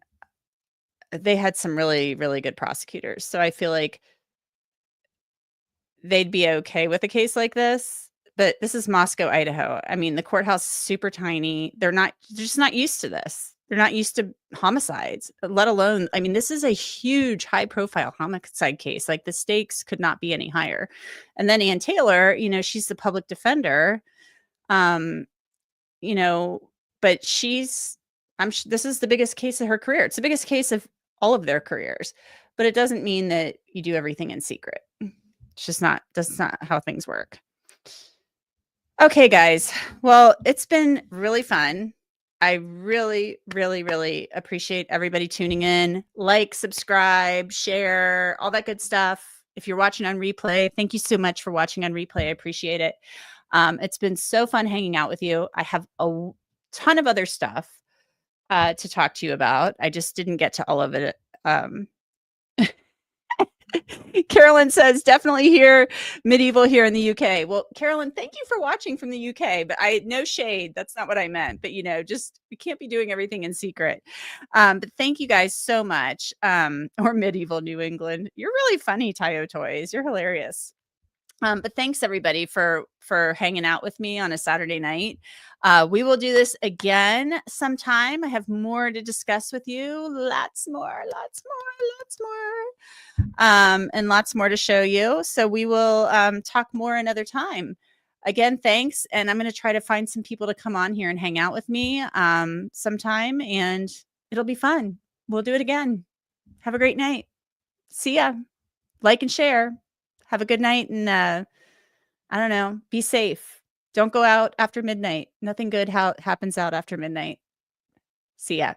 they had some really, really good prosecutors. So I feel like they'd be okay with a case like this. But this is Moscow, Idaho. I mean, the courthouse is super tiny. They're just not used to this. They're not used to homicides, let alone, I mean, this is a huge high profile homicide case. Like, the stakes could not be any higher. And then Ann Taylor, she's the public defender, but this is the biggest case of her career. It's the biggest case of all of their careers, but it doesn't mean that you do everything in secret. It's just not, that's not how things work. Okay, guys. Well, it's been really fun. I really, really, really appreciate everybody tuning in. Like, subscribe, share, all that good stuff. If you're watching on replay, thank you so much for watching on replay. I appreciate it. It's been so fun hanging out with you. I have a ton of other stuff to talk to you about. I just didn't get to all of it. Carolyn says definitely here medieval here in the UK. Well, Carolyn, thank you for watching from the UK, but no shade. That's not what I meant. But just we can't be doing everything in secret. But thank you guys so much. Or medieval New England. You're really funny, Tayo Toys. You're hilarious. But thanks everybody for hanging out with me on a Saturday night. We will do this again sometime. I have more to discuss with you. Lots more, and lots more to show you. So we will talk more another time. Again, thanks. And I'm going to try to find some people to come on here and hang out with me sometime, and it'll be fun. We'll do it again. Have a great night. See ya. Like and share. Have a good night, and I don't know, be safe. Don't go out after midnight. Nothing good happens out after midnight. See ya.